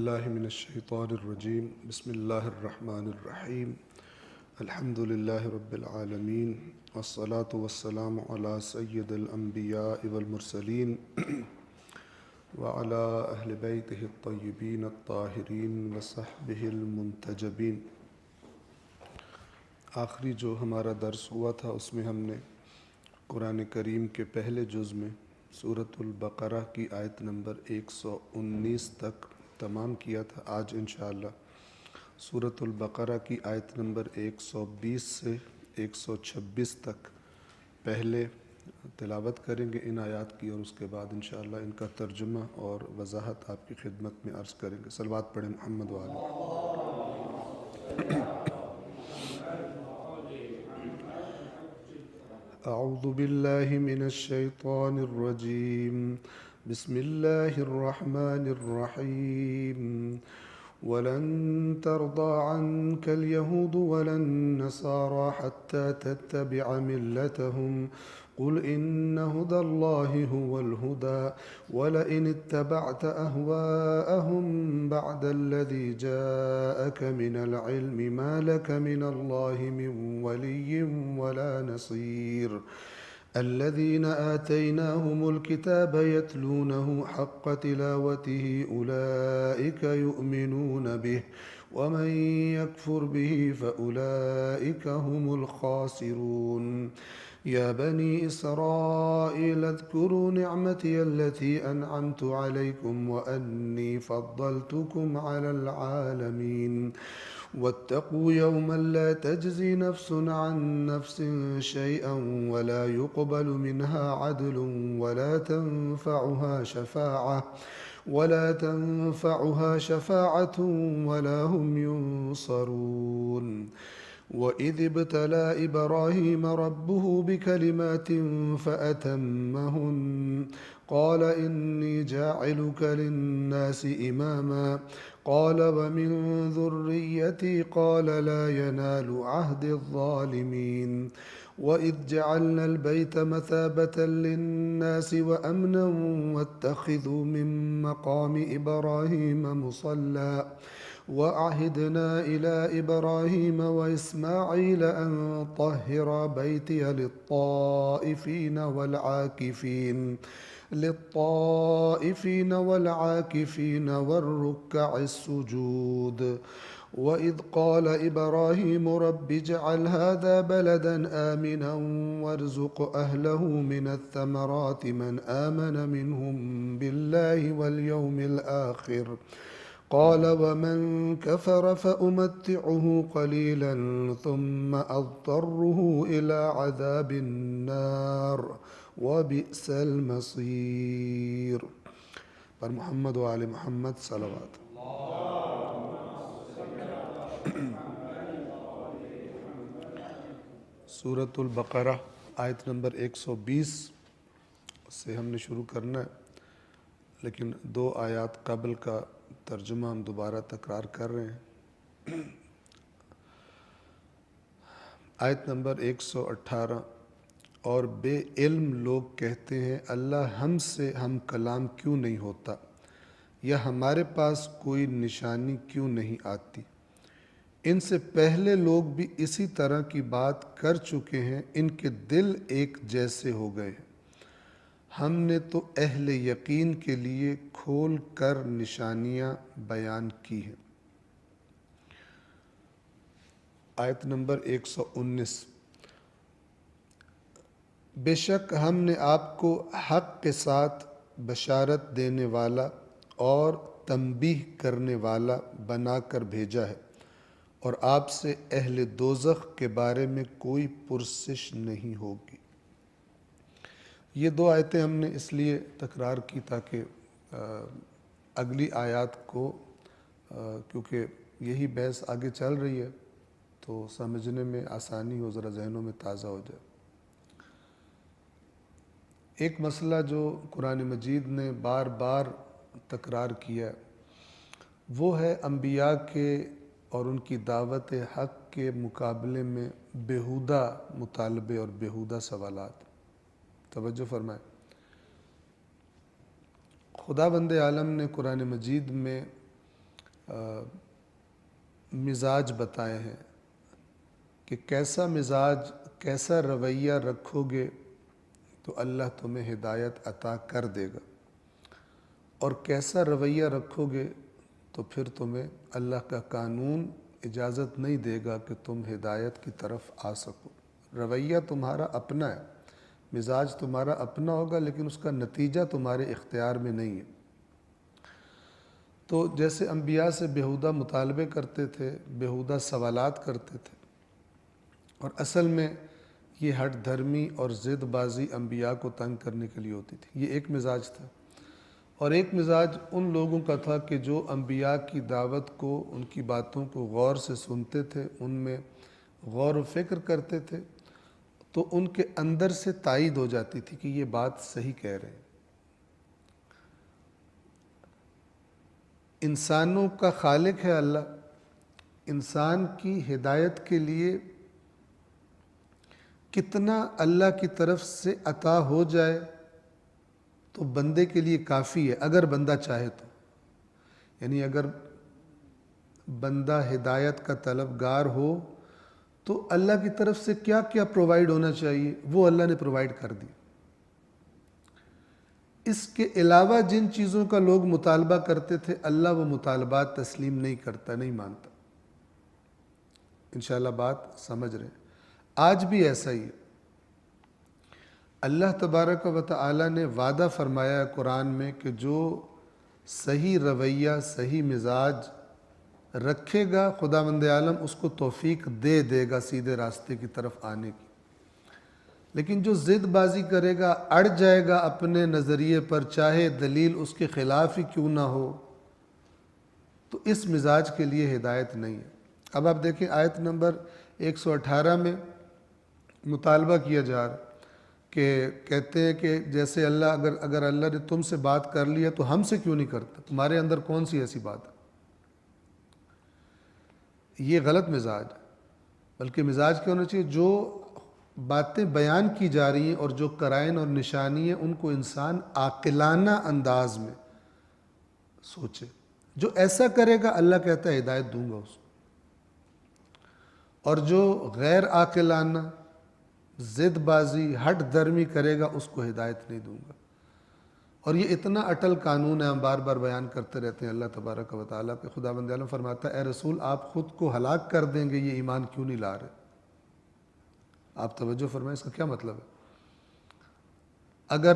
اللہ من الشیطان الرجیم بسم اللہ الرحمن الرحیم الحمد للہ رب العالمین والصلاة والسلام علی سید الانبیاء والمرسلین وعلی اہل بیتہ الطیبین الطاہرین وصحبہ المنتجبین۔ آخری جو ہمارا درس ہوا تھا اس میں ہم نے قرآن کریم کے پہلے جز میں سورۃ البقرہ کی آیت نمبر 119 تک تمام کیا تھا۔ آج انشاءاللہ سورۃ البقرہ کی آیت نمبر 120 سے 126 تک پہلے تلاوت کریں گے ان آیات کی، اور اس کے بعد انشاءاللہ ان کا ترجمہ اور وضاحت آپ کی خدمت میں عرض کریں گے۔ صلوات پڑھیں محمد وآلہ۔ اعوذ باللہ من الشیطان الرجیم بسم اللہ الرحمن الرحیم ولن ترضى عنك اليهود ولا النصارى حتى تتبع ملتهم قل إن هدى الله هو الهدى ولئن اتبعت أهواءهم بعد الذي جاءك من العلم ما لك من الله من ولي ولا نصير الذين آتيناهم الكتاب يتلونه حق تلاوته أولئك يؤمنون به ومن يكفر به فأولئك هم الخاسرون يا بني إسرائيل اذكروا نعمتي التي أنعمت عليكم وأني فضلتكم على العالمين واتقوا يوما لا تجزي نفس عن نفس شيئا ولا يقبل منها عدل ولا تنفعها شفاعة ولا هم ينصرون وإذ ابتلى إبراهيم ربه بكلمات فأتمهن قال إني جاعلك للناس إماما قال ومن ذريتي قال لا ينال عهد الظالمين وإذ جعلنا البيت مثابة للناس وأمنا واتخذوا من مقام إبراهيم مصلى وعهدنا إلى إبراهيم وإسماعيل أن طهر بيتي للطائفين والعاكفين والركع السجود وإذ قال إبراهيم رب اجعل هذا بلدا آمنا وارزق أهله من الثمرات من آمن منهم بالله واليوم الآخر قال ومن كفر فأمتعه قليلا ثم أضطره إلى عذاب النار وبئس المصير۔ پر محمد و آل محمد صلوات۔ سورۃ البقرہ آیت نمبر 120 سے ہم نے شروع کرنا ہے، لیکن 2 آیات قبل کا ترجمہ ہم دوبارہ تکرار کر رہے ہیں۔ آیت نمبر 118 اور بے علم لوگ کہتے ہیں اللہ ہم سے ہم کلام کیوں نہیں ہوتا، یا ہمارے پاس کوئی نشانی کیوں نہیں آتی۔ ان سے پہلے لوگ بھی اسی طرح کی بات کر چکے ہیں، ان کے دل ایک جیسے ہو گئے ہیں۔ ہم نے تو اہل یقین کے لیے کھول کر نشانیاں بیان کی ہیں۔ آیت نمبر 119 بے شک ہم نے آپ کو حق کے ساتھ بشارت دینے والا اور تنبیہ کرنے والا بنا کر بھیجا ہے، اور آپ سے اہل دوزخ کے بارے میں کوئی پرسش نہیں ہوگی۔ یہ 2 آیتیں ہم نے اس لیے تکرار کی تاکہ اگلی آیات کو کیونکہ یہی بحث آگے چل رہی ہے تو سمجھنے میں آسانی ہو، ذرا ذہنوں میں تازہ ہو جائے۔ ایک مسئلہ جو قرآن مجید نے بار بار تکرار کیا وہ ہے انبیاء کے اور ان کی دعوت حق کے مقابلے میں بیہودہ مطالبے اور بیہودہ سوالات۔ توجہ فرمائیں، خداوند عالم نے قرآن مجید میں مزاج بتائے ہیں کہ کیسا مزاج، کیسا رویہ رکھو گے تو اللہ تمہیں ہدایت عطا کر دے گا، اور کیسا رویہ رکھو گے تو پھر تمہیں اللہ کا قانون اجازت نہیں دے گا کہ تم ہدایت کی طرف آ سکو۔ رویہ تمہارا اپنا ہے، مزاج تمہارا اپنا ہوگا، لیکن اس کا نتیجہ تمہارے اختیار میں نہیں ہے۔ تو جیسے انبیاء سے بیہودہ مطالبے کرتے تھے، بیہودہ سوالات کرتے تھے، اور اصل میں یہ ہٹ دھرمی اور ضد بازی انبیاء کو تنگ کرنے کے لیے ہوتی تھی، یہ ایک مزاج تھا۔ اور ایک مزاج ان لوگوں کا تھا کہ جو انبیاء کی دعوت کو، ان کی باتوں کو غور سے سنتے تھے، ان میں غور و فکر کرتے تھے، تو ان کے اندر سے تائید ہو جاتی تھی کہ یہ بات صحیح کہہ رہے ہیں۔ انسانوں کا خالق ہے اللہ، انسان کی ہدایت کے لیے کتنا اللہ کی طرف سے عطا ہو جائے تو بندے کے لیے کافی ہے، اگر بندہ چاہے تو۔ یعنی اگر بندہ ہدایت کا طلبگار ہو تو اللہ کی طرف سے کیا کیا پرووائیڈ ہونا چاہیے وہ اللہ نے پرووائیڈ کر دی۔ اس کے علاوہ جن چیزوں کا لوگ مطالبہ کرتے تھے، اللہ وہ مطالبات تسلیم نہیں کرتا، نہیں مانتا۔ انشاءاللہ بات سمجھ رہے ہیں۔ آج بھی ایسا ہی ہے۔ اللہ تبارک و تعالی نے وعدہ فرمایا ہے قرآن میں کہ جو صحیح رویہ، صحیح مزاج رکھے گا، خداوند عالم اس کو توفیق دے دے گا سیدھے راستے کی طرف آنے کی۔ لیکن جو ضد بازی کرے گا، اڑ جائے گا اپنے نظریے پر، چاہے دلیل اس کے خلاف ہی کیوں نہ ہو، تو اس مزاج کے لیے ہدایت نہیں ہے۔ اب آپ دیکھیں آیت نمبر 118 میں مطالبہ کیا جا رہا کہ کہتے ہیں کہ جیسے اگر اللہ نے تم سے بات کر لیا تو ہم سے کیوں نہیں کرتا، تمہارے اندر کون سی ایسی بات ہے؟ یہ غلط مزاج ہے۔ بلکہ مزاج کیا ہونا چاہیے؟ جو باتیں بیان کی جا رہی ہیں اور جو قرائن اور نشانی ہیں ان کو انسان عاقلانہ انداز میں سوچے۔ جو ایسا کرے گا اللہ کہتا ہے ہدایت دوں گا اس کو، اور جو غیر عاقلانہ، ضد بازی، ہٹ دھرمی کرے گا اس کو ہدایت نہیں دوں گا۔ اور یہ اتنا اٹل قانون ہے، ہم بار بار بیان کرتے رہتے ہیں اللہ تبارک و تعالیٰ پہ۔ خداوند عالم فرماتا ہے اے رسول آپ خود کو ہلاک کر دیں گے، یہ ایمان کیوں نہیں لا رہے؟ آپ توجہ فرمائیں، اس کا کیا مطلب ہے؟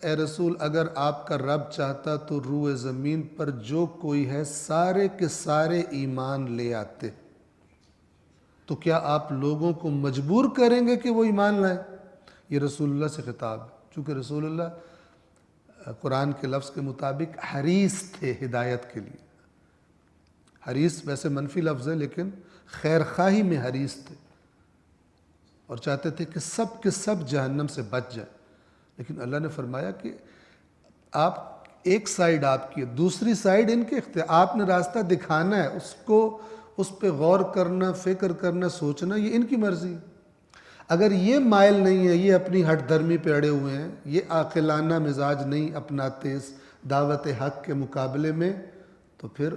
اے رسول اگر آپ کا رب چاہتا تو روح زمین پر جو کوئی ہے سارے کے سارے ایمان لے آتے، تو کیا آپ لوگوں کو مجبور کریں گے کہ وہ ایمان لائیں؟ یہ رسول اللہ سے خطاب ہے، چونکہ رسول اللہ قرآن کے لفظ کے مطابق حریص تھے ہدایت کے لیے۔ حریص ویسے منفی لفظ ہے، لیکن خیر خواہی میں حریص تھے، اور چاہتے تھے کہ سب کے سب جہنم سے بچ جائیں۔ لیکن اللہ نے فرمایا کہ آپ ایک سائیڈ آپ کی ہے، دوسری سائیڈ ان کے اختیار، آپ نے راستہ دکھانا ہے، اس پہ غور کرنا، فکر کرنا، سوچنا، یہ ان کی مرضی ہے۔ اگر یہ مائل نہیں ہے، یہ اپنی ہٹ دھرمی پہ اڑے ہوئے ہیں، یہ عاقلانہ مزاج نہیں اپناتے اس دعوت حق کے مقابلے میں، تو پھر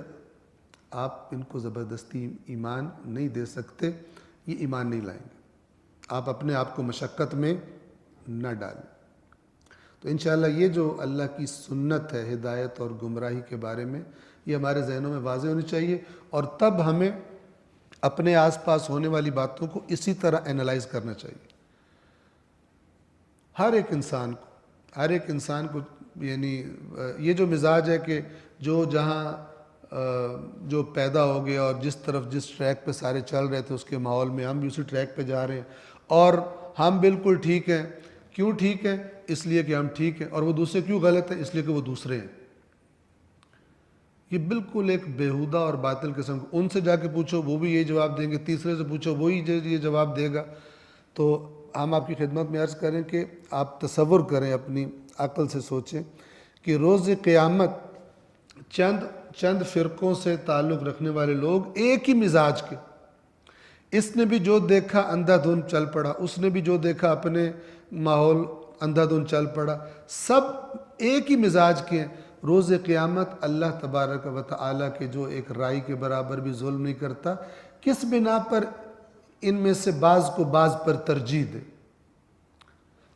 آپ ان کو زبردستی ایمان نہیں دے سکتے، یہ ایمان نہیں لائیں گے۔ آپ اپنے آپ کو مشقت میں نہ ڈالیں۔ تو انشاءاللہ یہ جو اللہ کی سنت ہے ہدایت اور گمراہی کے بارے میں، یہ ہمارے ذہنوں میں واضح ہونی چاہیے، اور تب ہمیں اپنے آس پاس ہونے والی باتوں کو اسی طرح اینالائز کرنا چاہیے۔ ہر ایک انسان کو یعنی یہ جو مزاج ہے کہ جو پیدا ہو گیا اور جس ٹریک پہ سارے چل رہے تھے اس کے ماحول میں ہم بھی اسی ٹریک پہ جا رہے ہیں، اور ہم بالکل ٹھیک ہیں۔ کیوں ٹھیک ہیں؟ اس لیے کہ ہم ٹھیک ہیں، اور وہ دوسرے کیوں غلط ہیں؟ اس لیے کہ وہ دوسرے ہیں۔ یہ بالکل ایک بیہودہ اور باطل قسم، ان سے جا کے پوچھو وہ بھی یہی جواب دیں گے، تیسرے سے پوچھو وہی یہ جواب دے گا۔ تو ہم آپ کی خدمت میں عرض کریں کہ آپ تصور کریں، اپنی عقل سے سوچیں کہ روز قیامت چند فرقوں سے تعلق رکھنے والے لوگ ایک ہی مزاج کے، اس نے بھی جو دیکھا اندھا دھند چل پڑا، اس نے بھی جو دیکھا اپنے ماحول اندھا دھند چل پڑا، سب ایک ہی مزاج کے ہیں، روز قیامت اللہ تبارک و تعالیٰ کے جو ایک رائی کے برابر بھی ظلم نہیں کرتا، کس بنا پر ان میں سے بعض کو بعض پر ترجیح دے؟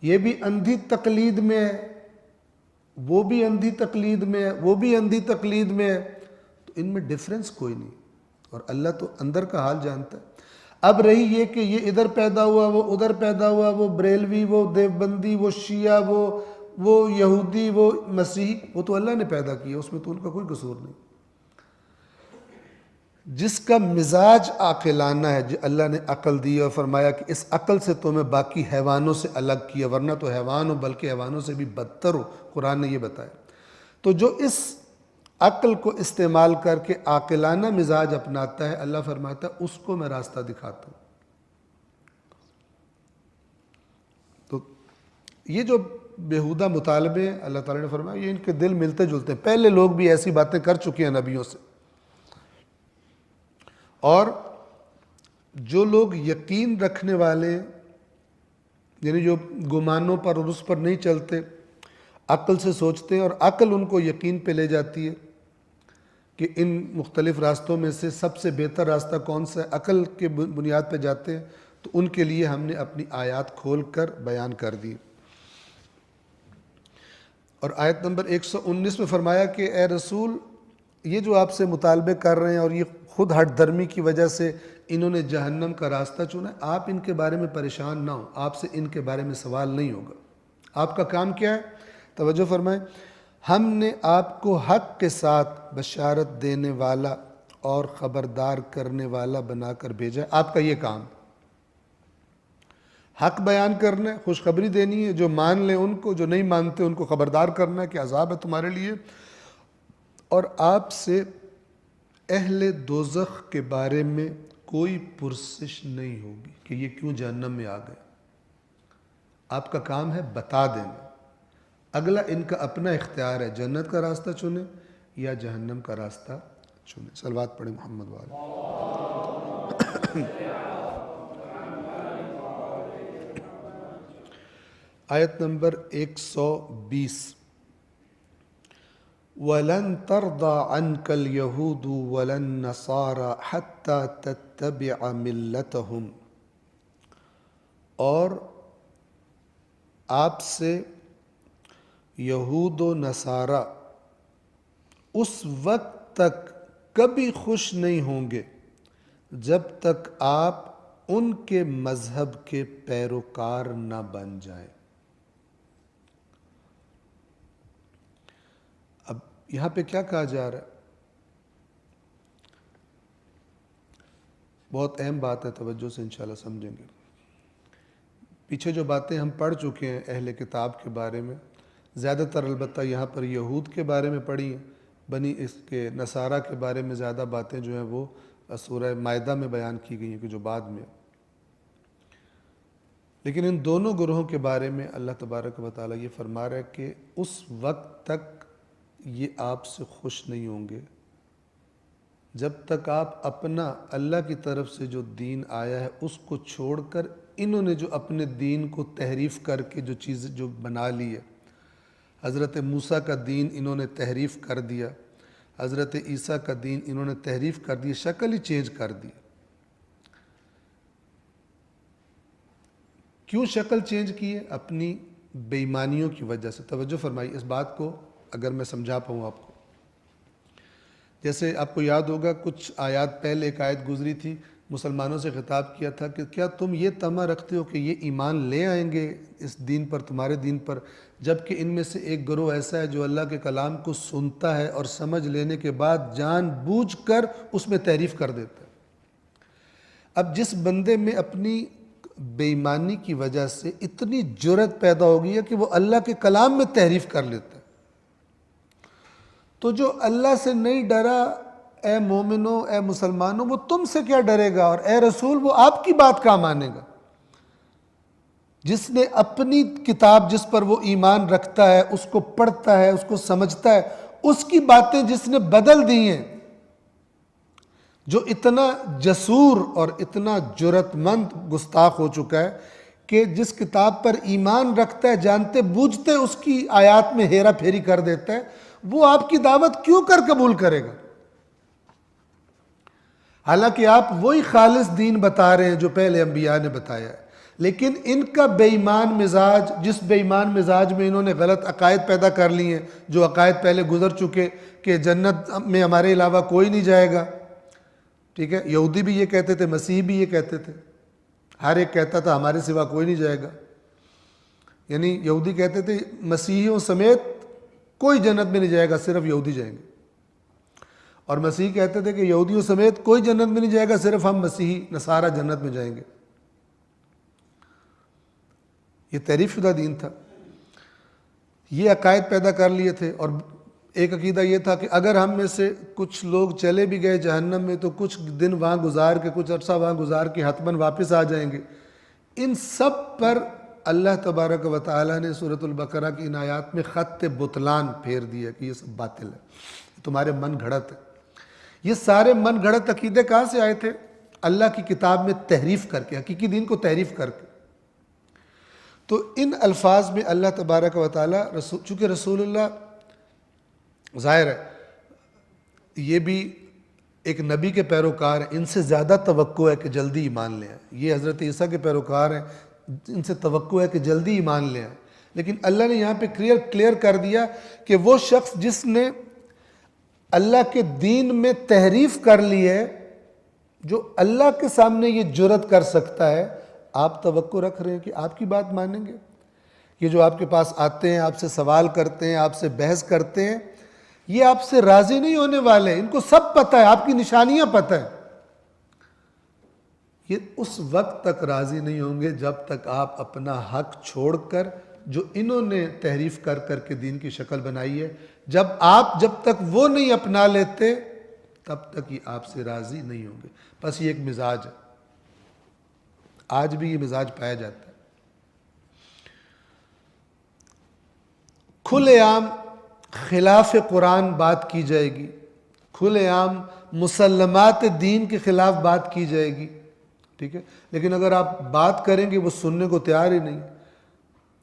یہ بھی اندھی تقلید میں ہے، وہ بھی اندھی تقلید میں ہے، وہ بھی اندھی تقلید میں ہے، تو ان میں ڈیفرنس کوئی نہیں، اور اللہ تو اندر کا حال جانتا ہے۔ اب رہی یہ کہ یہ ادھر پیدا ہوا، وہ ادھر پیدا ہوا، وہ بریلوی، وہ دیوبندی، وہ شیعہ، وہ یہودی، وہ مسیحی، وہ تو اللہ نے پیدا کیا، اس میں تو ان کا کوئی قصور نہیں۔ جس کا مزاج عاقلانہ ہے، جو اللہ نے عقل دی اور فرمایا کہ اس عقل سے تمہیں باقی حیوانوں سے الگ کیا، ورنہ تو حیوان ہو بلکہ حیوانوں سے بھی بدتر ہو، قرآن نے یہ بتایا۔ تو جو اس عقل کو استعمال کر کے عاقلانہ مزاج اپناتا ہے، اللہ فرماتا ہے اس کو میں راستہ دکھاتا ہوں۔ تو یہ جو بیہودہ مطالبے ہیں، اللہ تعالیٰ نے فرمایا یہ ان کے دل ملتے جلتے ہیں، پہلے لوگ بھی ایسی باتیں کر چکے ہیں نبیوں سے، اور جو لوگ یقین رکھنے والے، یعنی جو گمانوں پر اور اس پر نہیں چلتے، عقل سے سوچتے ہیں اور عقل ان کو یقین پہ لے جاتی ہے کہ ان مختلف راستوں میں سے سب سے بہتر راستہ کون سا ہے، عقل کے بنیاد پہ جاتے ہیں، تو ان کے لیے ہم نے اپنی آیات کھول کر بیان کر دی۔ اور آیت نمبر 119 میں فرمایا کہ اے رسول، یہ جو آپ سے مطالبے کر رہے ہیں اور یہ خود ہٹ درمی کی وجہ سے انہوں نے جہنم کا راستہ چنا ہے، آپ ان کے بارے میں پریشان نہ ہوں، آپ سے ان کے بارے میں سوال نہیں ہوگا۔ آپ کا کام کیا ہے؟ توجہ فرمائیں، ہم نے آپ کو حق کے ساتھ بشارت دینے والا اور خبردار کرنے والا بنا کر بھیجا ہے۔ آپ کا یہ کام، حق بیان کرنا ہے، خوشخبری دینی ہے، جو مان لیں ان کو، جو نہیں مانتے ان کو خبردار کرنا ہے کہ عذاب ہے تمہارے لیے، اور آپ سے اہل دوزخ کے بارے میں کوئی پرسش نہیں ہوگی کہ یہ کیوں جہنم میں آ گئے۔ آپ کا کام ہے بتا دینا، اگلا ان کا اپنا اختیار ہے، جنت کا راستہ چنیں یا جہنم کا راستہ چنیں۔ صلوات پڑھیں محمد والے۔ آیت نمبر 120، وَلَن تَرْضَى عَنْكَ الْيَهُودُ وَلَا النَّصَارَى حَتَّى تَتَّبِعَ مِلَّتَهُمْ، اور آپ سے یہود و نصارہ اس وقت تک کبھی خوش نہیں ہوں گے جب تک آپ ان کے مذہب کے پیروکار نہ بن جائیں۔ اب یہاں پہ کیا کہا جا رہا ہے؟ بہت اہم بات ہے، توجہ سے انشاءاللہ سمجھیں گے۔ پیچھے جو باتیں ہم پڑھ چکے ہیں اہل کتاب کے بارے میں، زیادہ تر البتہ یہاں پر یہود کے بارے میں پڑھی ہیں، بنی اس کے نصارہ کے بارے میں زیادہ باتیں جو ہیں وہ سورہ مائدہ میں بیان کی گئی ہیں کہ جو بعد میں، لیکن ان دونوں گروہوں کے بارے میں اللہ تبارک و تعالیٰ یہ فرما رہا ہے کہ اس وقت تک یہ آپ سے خوش نہیں ہوں گے جب تک آپ اپنا اللہ کی طرف سے جو دین آیا ہے اس کو چھوڑ کر انہوں نے جو اپنے دین کو تحریف کر کے جو چیز جو بنا لی ہے، حضرت موسیٰ کا دین انہوں نے تحریف کر دیا، حضرت عیسیٰ کا دین انہوں نے تحریف کر دی، شکل ہی چینج کر دی۔ کیوں شکل چینج کی ہے؟ اپنی بے ایمانیوں کی وجہ سے۔ توجہ فرمائی اس بات کو، اگر میں سمجھا پاؤں آپ کو۔ جیسے آپ کو یاد ہوگا کچھ آیات پہلے ایک آیت گزری تھی، مسلمانوں سے خطاب کیا تھا کہ کیا تم یہ طمع رکھتے ہو کہ یہ ایمان لے آئیں گے اس دین پر، تمہارے دین پر، جبکہ ان میں سے ایک گروہ ایسا ہے جو اللہ کے کلام کو سنتا ہے اور سمجھ لینے کے بعد جان بوجھ کر اس میں تحریف کر دیتا ہے۔ اب جس بندے میں اپنی بے ایمانی کی وجہ سے اتنی جرأت پیدا ہو گئی ہے کہ وہ اللہ کے کلام میں تحریف کر لیتا ہے، تو جو اللہ سے نہیں ڈرا، اے مومنوں، اے مسلمانوں، وہ تم سے کیا ڈرے گا؟ اور اے رسول، وہ آپ کی بات کہاں مانے گا؟ جس نے اپنی کتاب جس پر وہ ایمان رکھتا ہے، اس کو پڑھتا ہے، اس کو سمجھتا ہے، اس کی باتیں جس نے بدل دی ہیں، جو اتنا جسور اور اتنا جرأت مند گستاخ ہو چکا ہے کہ جس کتاب پر ایمان رکھتا ہے جانتے بوجھتے اس کی آیات میں ہیرا پھیری کر دیتا ہے، وہ آپ کی دعوت کیوں کر قبول کرے گا؟ حالانکہ آپ وہی خالص دین بتا رہے ہیں جو پہلے انبیاء نے بتایا ہے، لیکن ان کا بے ایمان مزاج، جس بے ایمان مزاج میں انہوں نے غلط عقائد پیدا کر لی ہیں، جو عقائد پہلے گزر چکے کہ جنت میں ہمارے علاوہ کوئی نہیں جائے گا، ٹھیک ہے، یہودی بھی یہ کہتے تھے، مسیحی بھی یہ کہتے تھے، ہر ایک کہتا تھا ہمارے سوا کوئی نہیں جائے گا، یعنی یہودی کہتے تھے مسیحیوں سمیت کوئی جنت میں نہیں جائے گا، صرف یہودی جائیں گے، اور مسیحی کہتے تھے کہ یہودیوں سمیت کوئی جنت میں نہیں جائے گا، صرف ہم مسیحی نصارہ جنت میں جائیں گے۔ یہ تحریف شدہ دین تھا، یہ عقائد پیدا کر لیے تھے، اور ایک عقیدہ یہ تھا کہ اگر ہم میں سے کچھ لوگ چلے بھی گئے جہنم میں تو کچھ دن وہاں گزار کے، کچھ عرصہ وہاں گزار کے حتماً واپس آ جائیں گے۔ ان سب پر اللہ تبارک و تعالیٰ نے سورۃ البقرہ کی ان آیات میں خط بطلان پھیر دیا کہ یہ سب باطل ہے، تمہارے من گھڑت ہے۔ یہ سارے من گھڑت عقیدے کہاں سے آئے تھے؟ اللہ کی کتاب میں تحریف کر کے، حقیقی دین کو تحریف کر کے۔ تو ان الفاظ میں اللہ تبارک و تعالیٰ چونکہ رسول اللہ ظاہر ہے یہ بھی ایک نبی کے پیروکار ہیں، ان سے زیادہ توقع ہے کہ جلدی ایمان لے آئیں۔ یہ حضرت عیسیٰ کے پیروکار ہیں، ان سے توقع ہے کہ جلدی ایمان لے آئیں، لیکن اللہ نے یہاں پہ کلیئر کر دیا کہ وہ شخص جس نے اللہ کے دین میں تحریف کر لی ہے، جو اللہ کے سامنے یہ جرأت کر سکتا ہے، آپ توقع رکھ رہے ہیں کہ آپ کی بات مانیں گے؟ یہ جو آپ کے پاس آتے ہیں، آپ سے سوال کرتے ہیں، آپ سے بحث کرتے ہیں، یہ آپ سے راضی نہیں ہونے والے، ان کو سب پتہ ہے، آپ کی نشانیاں پتہ ہے۔ یہ اس وقت تک راضی نہیں ہوں گے جب تک آپ اپنا حق چھوڑ کر جو انہوں نے تحریف کر کر کے دین کی شکل بنائی ہے، جب تک وہ نہیں اپنا لیتے تب تک یہ آپ سے راضی نہیں ہوں گے۔ بس یہ ایک مزاج ہے، آج بھی یہ مزاج پایا جاتا ہے۔ کھلے عام خلاف قرآن بات کی جائے گی، کھلے عام مسلمات دین کے خلاف بات کی جائے گی، ٹھیک ہے، لیکن اگر آپ بات کریں گے وہ سننے کو تیار ہی نہیں،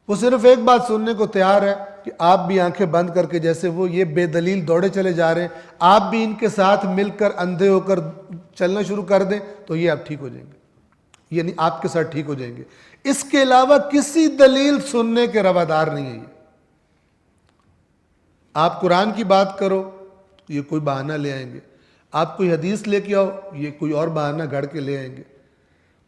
وہ صرف ایک بات سننے کو تیار ہے کہ آپ بھی آنکھیں بند کر کے، جیسے وہ یہ بے دلیل دوڑے چلے جا رہے ہیں، آپ بھی ان کے ساتھ مل کر اندھے ہو کر چلنا شروع کر دیں تو یہ آپ ٹھیک ہو جائیں گے، یعنی آپ کے ساتھ ٹھیک ہو جائیں گے۔ اس کے علاوہ کسی دلیل سننے کے روادار نہیں ہے یہ۔ آپ قرآن کی بات کرو تو یہ کوئی بہانہ لے آئیں گے، آپ کوئی حدیث لے کے آؤ یہ کوئی اور بہانہ گھڑ کے لے آئیں گے۔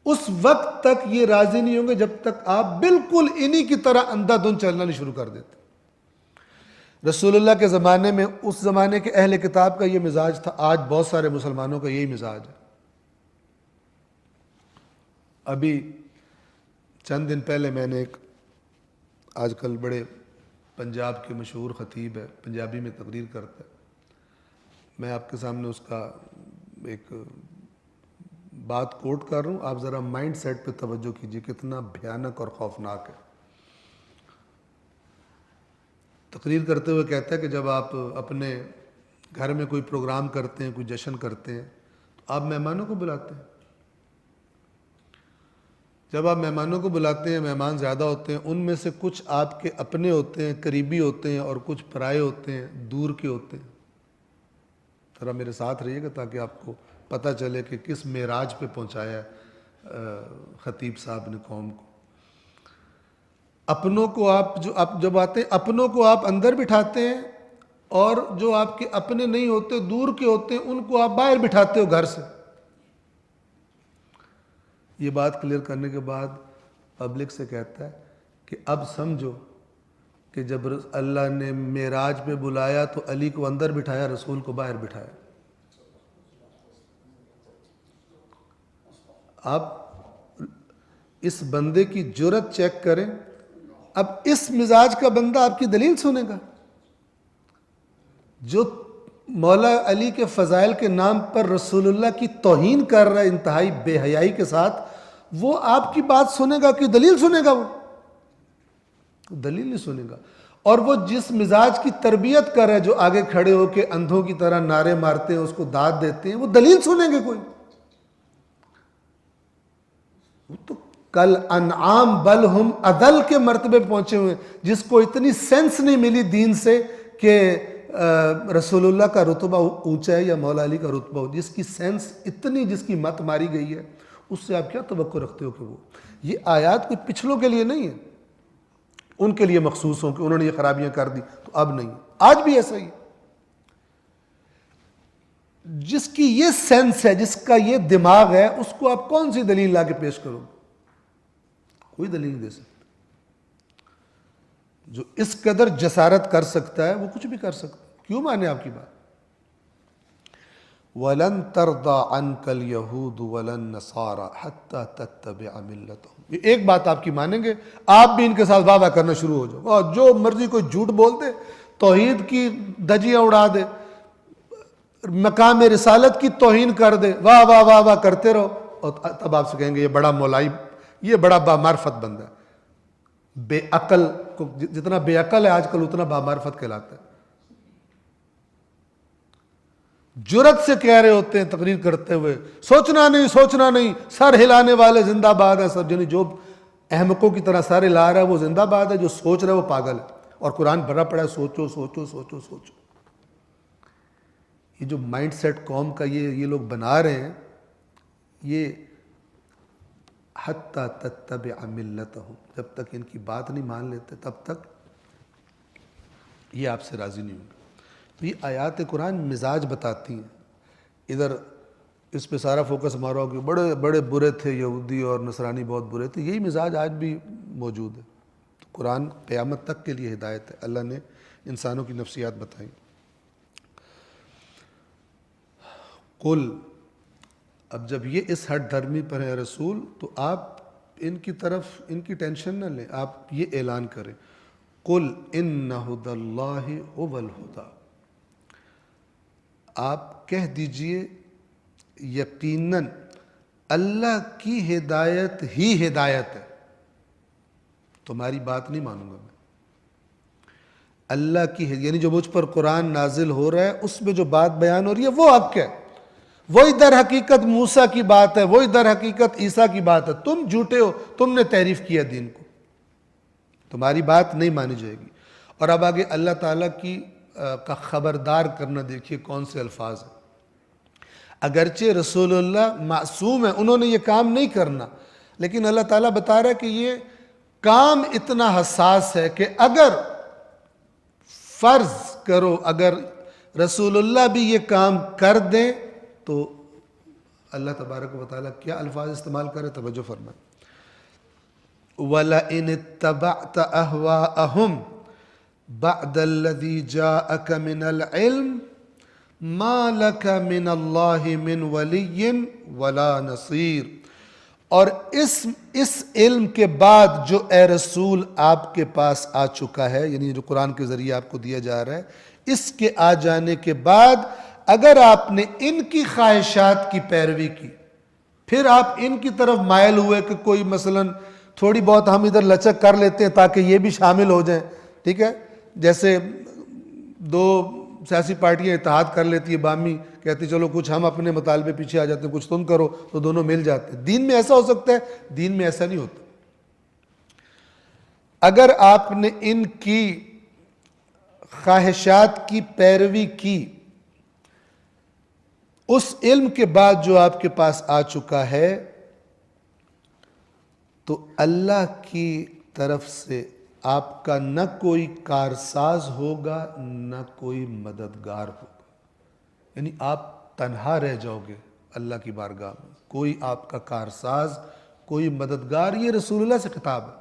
اس وقت تک یہ راضی نہیں ہوں گے جب تک آپ بالکل انہی کی طرح اندھا دھند چلنا نہیں شروع کر دیتے۔ رسول اللہ کے زمانے میں اس زمانے کے اہل کتاب کا یہ مزاج تھا، آج بہت سارے مسلمانوں کا یہی مزاج ہے۔ ابھی چند دن پہلے میں نے ایک آج کل بڑے پنجاب کے مشہور خطیب ہے، پنجابی میں تقریر کرتا ہے، میں آپ کے سامنے اس کا ایک بات کوٹ کر رہا ہوں، آپ ذرا مائنڈ سیٹ پہ توجہ کیجئے کتنا بھیانک اور خوفناک ہے۔ تقریر کرتے ہوئے کہتا ہے کہ جب آپ اپنے گھر میں کوئی پروگرام کرتے ہیں، کوئی جشن کرتے ہیں تو آپ مہمانوں کو بلاتے ہیں۔ جب آپ مہمانوں کو بلاتے ہیں، مہمان زیادہ ہوتے ہیں، ان میں سے کچھ آپ کے اپنے ہوتے ہیں، قریبی ہوتے ہیں، اور کچھ پرائے ہوتے ہیں، دور کے ہوتے ہیں۔ ذرا میرے ساتھ رہیے گا تاکہ آپ کو پتہ چلے کہ کس معراج پہ پہنچایا ہے خطیب صاحب نے قوم کو۔ اپنوں کو آپ جب آتے ہیں، اپنوں کو آپ اندر بٹھاتے ہیں، اور جو آپ کے اپنے نہیں ہوتے، دور کے ہوتے ہیں، ان کو آپ باہر بٹھاتے ہو گھر سے۔ یہ بات کلیئر کرنے کے بعد پبلک سے کہتا ہے کہ اب سمجھو کہ جب اللہ نے معراج پہ بلایا تو علی کو اندر بٹھایا، رسول کو باہر بٹھایا۔ آپ اس بندے کی جرأت چیک کریں، اب اس مزاج کا بندہ آپ کی دلیل سنے گا؟ جو مولا علی کے فضائل کے نام پر رسول اللہ کی توہین کر رہا ہے انتہائی بے حیائی کے ساتھ، وہ آپ کی بات سنے گا کہ دلیل سنے گا؟ وہ دلیل نہیں سنے گا۔ اور وہ جس مزاج کی تربیت کر رہا ہے، جو آگے کھڑے ہو کے اندھوں کی طرح نعرے مارتے ہیں، اس کو داد دیتے ہیں، وہ دلیل سنیں گے کوئی؟ وہ تو کل انعام بل ہم اضل کے مرتبے پہنچے ہوئے، جس کو اتنی سینس نہیں ملی دین سے کہ رسول اللہ کا رتبہ اونچا ہے یا مولا علی کا رتبہ، جس کی سینس اتنی، جس کی مت ماری گئی ہے، اس سے آپ کیا توقع رکھتے ہو کہ وہ یہ آیات کوئی پچھلوں کے لیے نہیں ہے، ان کے لیے مخصوص ہوں کہ انہوں نے یہ خرابیاں کر دی تو اب نہیں، آج بھی ایسا ہی ہے۔ جس کی یہ سینس ہے، جس کا یہ دماغ ہے، اس کو آپ کون سی دلیل لا کے پیش کرو گے؟ کوئی دلیل نہیں دے سکتے۔ جو اس قدر جسارت کر سکتا ہے وہ کچھ بھی کر سکتا ہے، کیوں مانے آپ کی بات؟ وَلَن تَرْضَى عَنْكَ الْيَهُودُ وَلَا النَّصَارَى حَتَّى تَتَّبِعَ مِلَّتَهُمْ۔ یہ ایک بات آپ کی مانیں گے، آپ بھی ان کے ساتھ واہ واہ کرنا شروع ہو جاؤ، اور جو مرضی کوئی جھوٹ بول دے، توحید کی دھجیاں اڑا دے، مقام رسالت کی توہین کر دے، واہ واہ واہ واہ کرتے رہو، اور تب آپ سے کہیں گے یہ بڑا مولائی، یہ بڑا بامعرفت بندہ ہے۔ بے عقل کو جتنا بے عقل ہے آج کل اتنا بامعرفت کہلاتا ہے۔ جرت سے کہہ رہے ہوتے ہیں تقریر کرتے ہوئے، سوچنا نہیں سوچنا نہیں، سر ہلانے والے زندہ باد ہے سب، یعنی جو احمقوں کی طرح سر ہلا رہا ہے وہ زندہ باد ہے، جو سوچ رہا ہے وہ پاگل ہے، اور قرآن بھرا پڑا ہے سوچو سوچو سوچو سوچو۔ یہ جو مائنڈ سیٹ قوم کا یہ لوگ بنا رہے ہیں، یہ حتی تتبع ملتہم، جب تک ان کی بات نہیں مان لیتے تب تک یہ آپ سے راضی نہیں ہوں گے۔ تو یہ آیات قرآن مزاج بتاتی ہیں۔ ادھر اس پہ سارا فوکس ہمارا ہو کہ بڑے بڑے برے تھے یہودی اور نصرانی، بہت برے تھے، یہی مزاج آج بھی موجود ہے۔ تو قرآن قیامت تک کے لیے ہدایت ہے، اللہ نے انسانوں کی نفسیات بتائیں۔ قل، اب جب یہ اس ہٹ دھرمی پر ہے رسول، تو آپ ان کی طرف ان کی ٹینشن نہ لیں، آپ یہ اعلان کریں، قل ان ھدی اللہ ھو الھدی، آپ کہہ دیجئے یقیناً اللہ کی ہدایت ہی ہدایت ہے، تمہاری بات نہیں مانوں گا میں۔ اللہ کی یعنی جو مجھ پر قرآن نازل ہو رہا ہے اس میں جو بات بیان ہو رہی ہے وہ حق ہے، وہی در حقیقت موسیٰ کی بات ہے، وہی در حقیقت عیسیٰ کی بات ہے۔ تم جھوٹے ہو، تم نے تحریف کیا دین کو، تمہاری بات نہیں مانی جائے گی۔ اور اب آگے اللہ تعالیٰ کا خبردار کرنا دیکھیے کون سے الفاظ ہیں۔ اگرچہ رسول اللہ معصوم ہیں، انہوں نے یہ کام نہیں کرنا، لیکن اللہ تعالیٰ بتا رہا ہے کہ یہ کام اتنا حساس ہے کہ اگر فرض کرو اگر رسول اللہ بھی یہ کام کر دیں تو اللہ تبارک و تعالیٰ کیا الفاظ استعمال کرے، توجہ فرمائیں۔ وَلَئِنِ اتَّبَعْتَ أَهْوَاءَهُمْ بَعْدَ الَّذِي جَاءَكَ مِنَ الْعِلْمِ مَا لَكَ مِنَ اللَّهِ مِنْ وَلِيٍّ وَلَا نَصِيرٍ، اور اس علم کے بعد جو اے رسول آپ کے پاس آ چکا ہے، یعنی جو قرآن کے ذریعے آپ کو دیا جا رہا ہے، اس کے آ جانے کے بعد اگر آپ نے ان کی خواہشات کی پیروی کی، پھر آپ ان کی طرف مائل ہوئے کہ کوئی مثلا تھوڑی بہت ہم ادھر لچک کر لیتے ہیں تاکہ یہ بھی شامل ہو جائیں، ٹھیک ہے، جیسے دو سیاسی پارٹیاں اتحاد کر لیتی ہے باہمی، کہتی چلو کچھ ہم اپنے مطالبے پیچھے آ جاتے ہیں، کچھ تم کرو، تو دونوں مل جاتے ہیں۔ دین میں ایسا ہو سکتا ہے؟ دین میں ایسا نہیں ہوتا۔ اگر آپ نے ان کی خواہشات کی پیروی کی اس علم کے بعد جو آپ کے پاس آ چکا ہے، تو اللہ کی طرف سے آپ کا نہ کوئی کارساز ہوگا نہ کوئی مددگار ہوگا، یعنی آپ تنہا رہ جاؤ گے اللہ کی بارگاہ میں، کوئی آپ کا کارساز، کوئی مددگار۔ یہ رسول اللہ سے خطاب ہے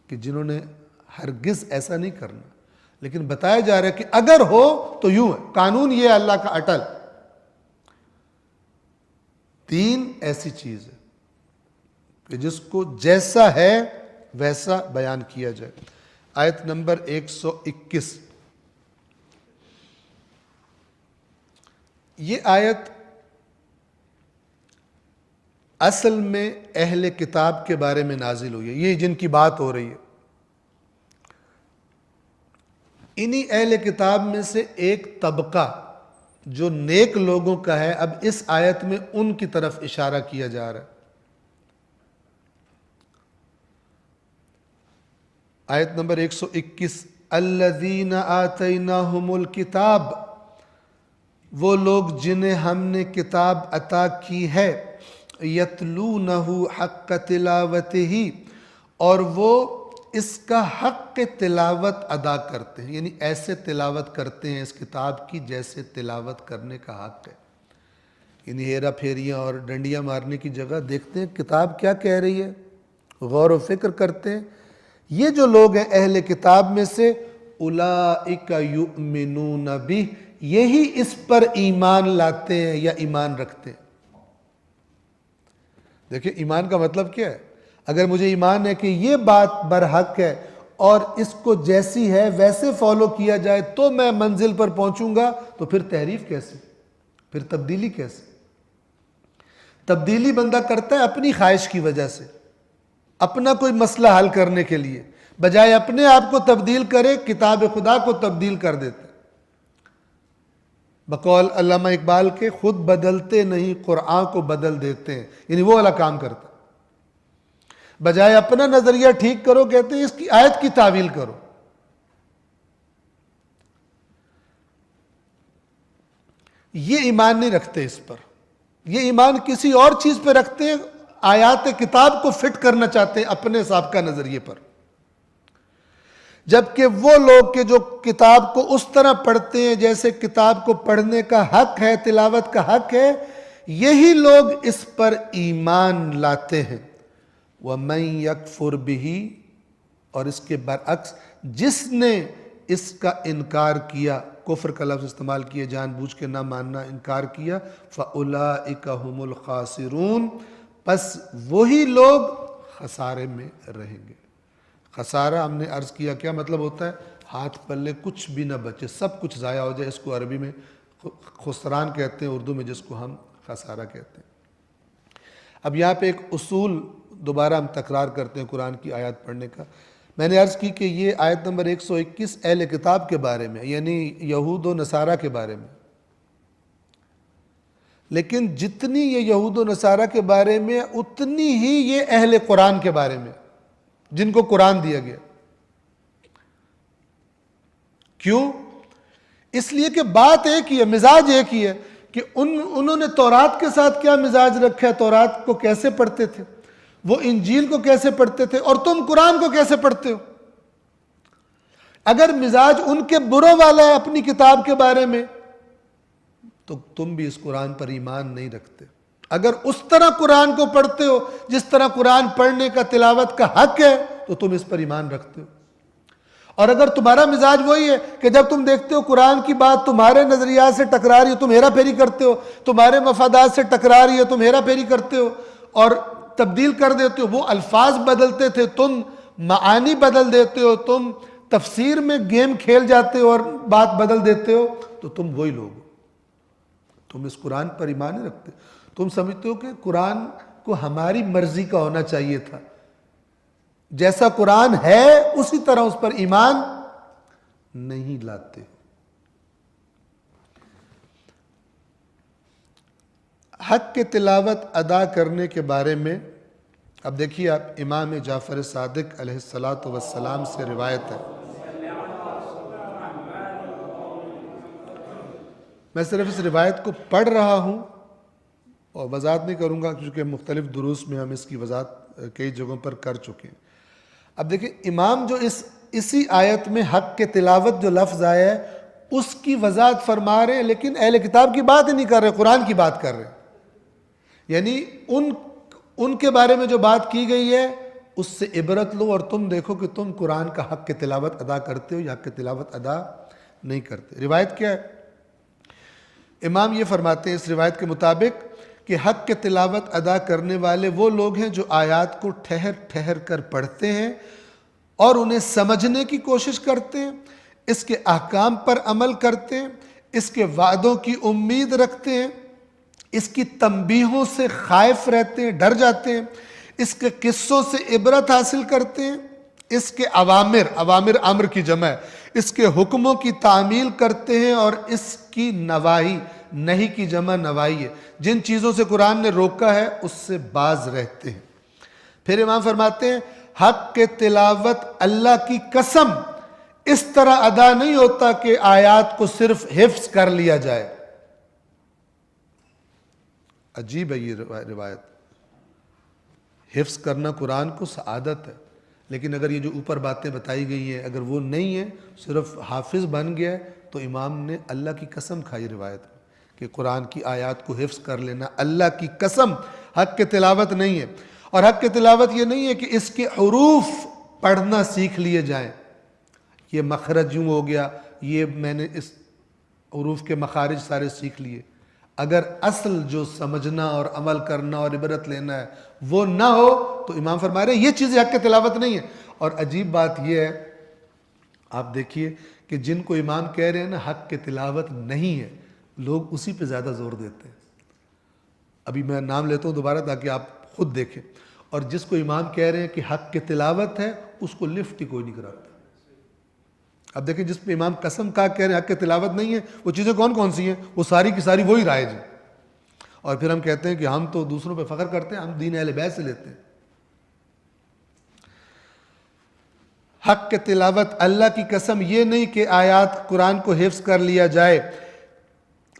کہ جنہوں نے ہرگز ایسا نہیں کرنا، لیکن بتایا جا رہا ہے کہ اگر ہو تو یوں ہے، قانون یہ ہے اللہ کا اٹل۔ دین ایسی چیز ہے کہ جس کو جیسا ہے ویسا بیان کیا جائے۔ آیت نمبر 121، یہ آیت اصل میں اہل کتاب کے بارے میں نازل ہوئی ہے، یہ جن کی بات ہو رہی ہے، انہی اہل کتاب میں سے ایک طبقہ جو نیک لوگوں کا ہے، اب اس آیت میں ان کی طرف اشارہ کیا جا رہا ہے۔ آیت نمبر 121، الذین آتیناہم الکتاب، وہ لوگ جنہیں ہم نے کتاب عطا کی ہے، یتلونہ حق تلاوتہ، اور وہ اس کا حق تلاوت ادا کرتے ہیں، یعنی ایسے تلاوت کرتے ہیں اس کتاب کی جیسے تلاوت کرنے کا حق ہے. یعنی ہیرا پھیریاں اور ڈنڈیاں مارنے کی جگہ دیکھتے ہیں کتاب کیا کہہ رہی ہے، غور و فکر کرتے ہیں. یہ جو لوگ ہیں اہل کتاب میں سے، اولئک یؤمنون بہ، یہی اس پر ایمان لاتے ہیں یا ایمان رکھتے ہیں. دیکھیں ایمان کا مطلب کیا ہے. اگر مجھے ایمان ہے کہ یہ بات برحق ہے اور اس کو جیسی ہے ویسے فالو کیا جائے تو میں منزل پر پہنچوں گا، تو پھر تحریف کیسے، پھر تبدیلی کیسے؟ تبدیلی بندہ کرتا ہے اپنی خواہش کی وجہ سے، اپنا کوئی مسئلہ حل کرنے کے لیے، بجائے اپنے آپ کو تبدیل کرے کتاب خدا کو تبدیل کر دیتا ہے. بقول علامہ اقبال کے، خود بدلتے نہیں قرآن کو بدل دیتے ہیں، یعنی وہ والا کام کرتا ہے. بجائے اپنا نظریہ ٹھیک کرو کہتے ہیں اس کی آیت کی تعویل کرو. یہ ایمان نہیں رکھتے اس پر، یہ ایمان کسی اور چیز پہ رکھتے ہیں، آیات کتاب کو فٹ کرنا چاہتے ہیں اپنے سابقہ نظریے پر. جبکہ وہ لوگ کہ جو کتاب کو اس طرح پڑھتے ہیں جیسے کتاب کو پڑھنے کا حق ہے، تلاوت کا حق ہے، یہی لوگ اس پر ایمان لاتے ہیں. وَمَن يَكْفُرْ بِهِ، اور اس کے برعکس جس نے اس کا انکار کیا، کفر کا لفظ استعمال کیا، جان بوجھ کے نہ ماننا، انکار کیا، فَأُولَئِكَ هُمُ الْخَاسِرُونَ، پس وہی لوگ خسارے میں رہیں گے. خسارہ ہم نے عرض کیا کیا مطلب ہوتا ہے، ہاتھ پلے کچھ بھی نہ بچے، سب کچھ ضائع ہو جائے. اس کو عربی میں خسران کہتے ہیں، اردو میں جس کو ہم خسارہ کہتے ہیں. اب یہاں پہ ایک اصول دوبارہ ہم تکرار کرتے ہیں قرآن کی آیات پڑھنے کا. میں نے عرض کی کہ یہ آیت نمبر 121 اہل کتاب کے بارے میں، یعنی یہود و نصارہ کے بارے میں. لیکن جتنی یہ یہود و نصارہ کے بارے میں اتنی ہی یہ اہل قرآن کے بارے میں، جن کو قرآن دیا گیا. کیوں؟ اس لیے کہ بات ایک ہی ہے، مزاج ایک ہی ہے کہ انہوں نے تورات کے ساتھ کیا مزاج رکھا ہے، تورات کو کیسے پڑھتے تھے، وہ انجیل کو کیسے پڑھتے تھے، اور تم قرآن کو کیسے پڑھتے ہو. اگر مزاج ان کے برو والا ہے اپنی کتاب کے بارے میں تو تم بھی اس قرآن پر ایمان نہیں رکھتے. اگر اس طرح قرآن کو پڑھتے ہو جس طرح قرآن پڑھنے کا، تلاوت کا حق ہے، تو تم اس پر ایمان رکھتے ہو. اور اگر تمہارا مزاج وہی ہے کہ جب تم دیکھتے ہو قرآن کی بات تمہارے نظریات سے ٹکرا رہی ہو، تم ہیرا پھیری کرتے ہو، تمہارے مفادات سے ٹکرا رہی ہے، تم ہیرا پھیری کرتے ہو اور تبدیل کر دیتے ہو. وہ الفاظ بدلتے تھے، تم معانی بدل دیتے ہو، تم تفسیر میں گیم کھیل جاتے ہو اور بات بدل دیتے ہو، تو تم وہی لوگ ہو. تم اس قرآن پر ایمان نہیں رکھتے. تم سمجھتے ہو کہ قرآن کو ہماری مرضی کا ہونا چاہیے تھا، جیسا قرآن ہے اسی طرح اس پر ایمان نہیں لاتے. حق کے تلاوت ادا کرنے کے بارے میں اب دیکھیے آپ، امام جعفر صادق علیہ السلام سے روایت ہے. میں صرف اس روایت کو پڑھ رہا ہوں اور وضاحت نہیں کروں گا کیونکہ مختلف دروس میں ہم اس کی وضاحت کئی جگہوں پر کر چکے ہیں. اب دیکھیں امام جو اسی آیت میں حق کے تلاوت جو لفظ آیا ہے اس کی وضاحت فرما رہے ہیں، لیکن اہل کتاب کی بات ہی نہیں کر رہے، قرآن کی بات کر رہے ہیں. یعنی ان کے بارے میں جو بات کی گئی ہے اس سے عبرت لو اور تم دیکھو کہ تم قرآن کا حق کے تلاوت ادا کرتے ہو یا حق کے تلاوت ادا نہیں کرتے. روایت کیا ہے؟ امام یہ فرماتے ہیں اس روایت کے مطابق کہ حق کے تلاوت ادا کرنے والے وہ لوگ ہیں جو آیات کو ٹھہر ٹھہر کر پڑھتے ہیں اور انہیں سمجھنے کی کوشش کرتے ہیں، اس کے احکام پر عمل کرتے ہیں، اس کے وعدوں کی امید رکھتے ہیں، اس کی تنبیہوں سے خائف رہتے ہیں، ڈر جاتے ہیں، اس کے قصوں سے عبرت حاصل کرتے ہیں، اس کے عوامر امر کی جمع ہے، اس کے حکموں کی تعمیل کرتے ہیں اور اس کی نواہی، نہیں کی جمع نواہی ہے، جن چیزوں سے قرآن نے روکا ہے اس سے باز رہتے ہیں. پھر امام فرماتے ہیں حق کے تلاوت اللہ کی قسم اس طرح ادا نہیں ہوتا کہ آیات کو صرف حفظ کر لیا جائے. عجیب ہے یہ روایت. حفظ کرنا قرآن کو سعادت ہے، لیکن اگر یہ جو اوپر باتیں بتائی گئی ہیں اگر وہ نہیں ہیں، صرف حافظ بن گیا ہے، تو امام نے اللہ کی قسم کھائی روایت میں کہ قرآن کی آیات کو حفظ کر لینا اللہ کی قسم حق کے تلاوت نہیں ہے. اور حق کے تلاوت یہ نہیں ہے کہ اس کے حروف پڑھنا سیکھ لیے جائیں، یہ مخرج یوں ہو گیا، یہ میں نے اس حروف کے مخارج سارے سیکھ لیے. اگر اصل جو سمجھنا اور عمل کرنا اور عبرت لینا ہے وہ نہ ہو تو امام فرما رہے ہیں یہ چیز حق کی تلاوت نہیں ہے. اور عجیب بات یہ ہے، آپ دیکھیے کہ جن کو امام کہہ رہے ہیں نا حق کی تلاوت نہیں ہے، لوگ اسی پہ زیادہ زور دیتے ہیں. ابھی میں نام لیتا ہوں دوبارہ تاکہ آپ خود دیکھیں. اور جس کو امام کہہ رہے ہیں کہ حق کی تلاوت ہے اس کو لفٹ ہی کوئی نہیں کراتا. اب دیکھیں جس پہ امام قسم کا کہہ رہے ہیں حق کی تلاوت نہیں ہے، وہ چیزیں کون کون سی ہیں؟ وہ ساری کی ساری وہی رائج ہیں. اور پھر ہم کہتے ہیں کہ ہم تو دوسروں پہ فخر کرتے ہیں، ہم دین اہل بیت سے لیتے ہیں. حق کی تلاوت اللہ کی قسم یہ نہیں کہ آیات قرآن کو حفظ کر لیا جائے،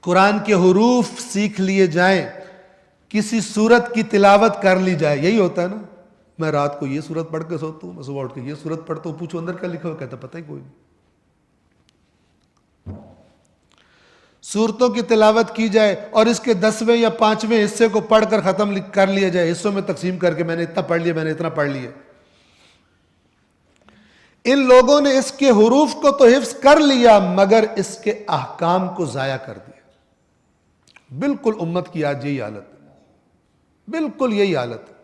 قرآن کے حروف سیکھ لیے جائیں، کسی سورت کی تلاوت کر لی جائے. یہی ہوتا ہے نا، میں رات کو یہ سورت پڑھ کے سوتا ہوں، میں صبح اٹھ کے یہ سورت پڑھتا ہوں، پوچھو اندر کیا لکھا ہوا، کہتا پتہ ہی کوئی نہیں. سورتوں کی تلاوت کی جائے اور اس کے 10ویں یا 5ویں حصے کو پڑھ کر ختم کر لیا جائے، حصوں میں تقسیم کر کے میں نے اتنا پڑھ لیا، میں نے اتنا پڑھ لیا. ان لوگوں نے اس کے حروف کو تو حفظ کر لیا مگر اس کے احکام کو ضائع کر دیا. بالکل امت کی آج یہی حالت ہے، بالکل یہی حالت ہے.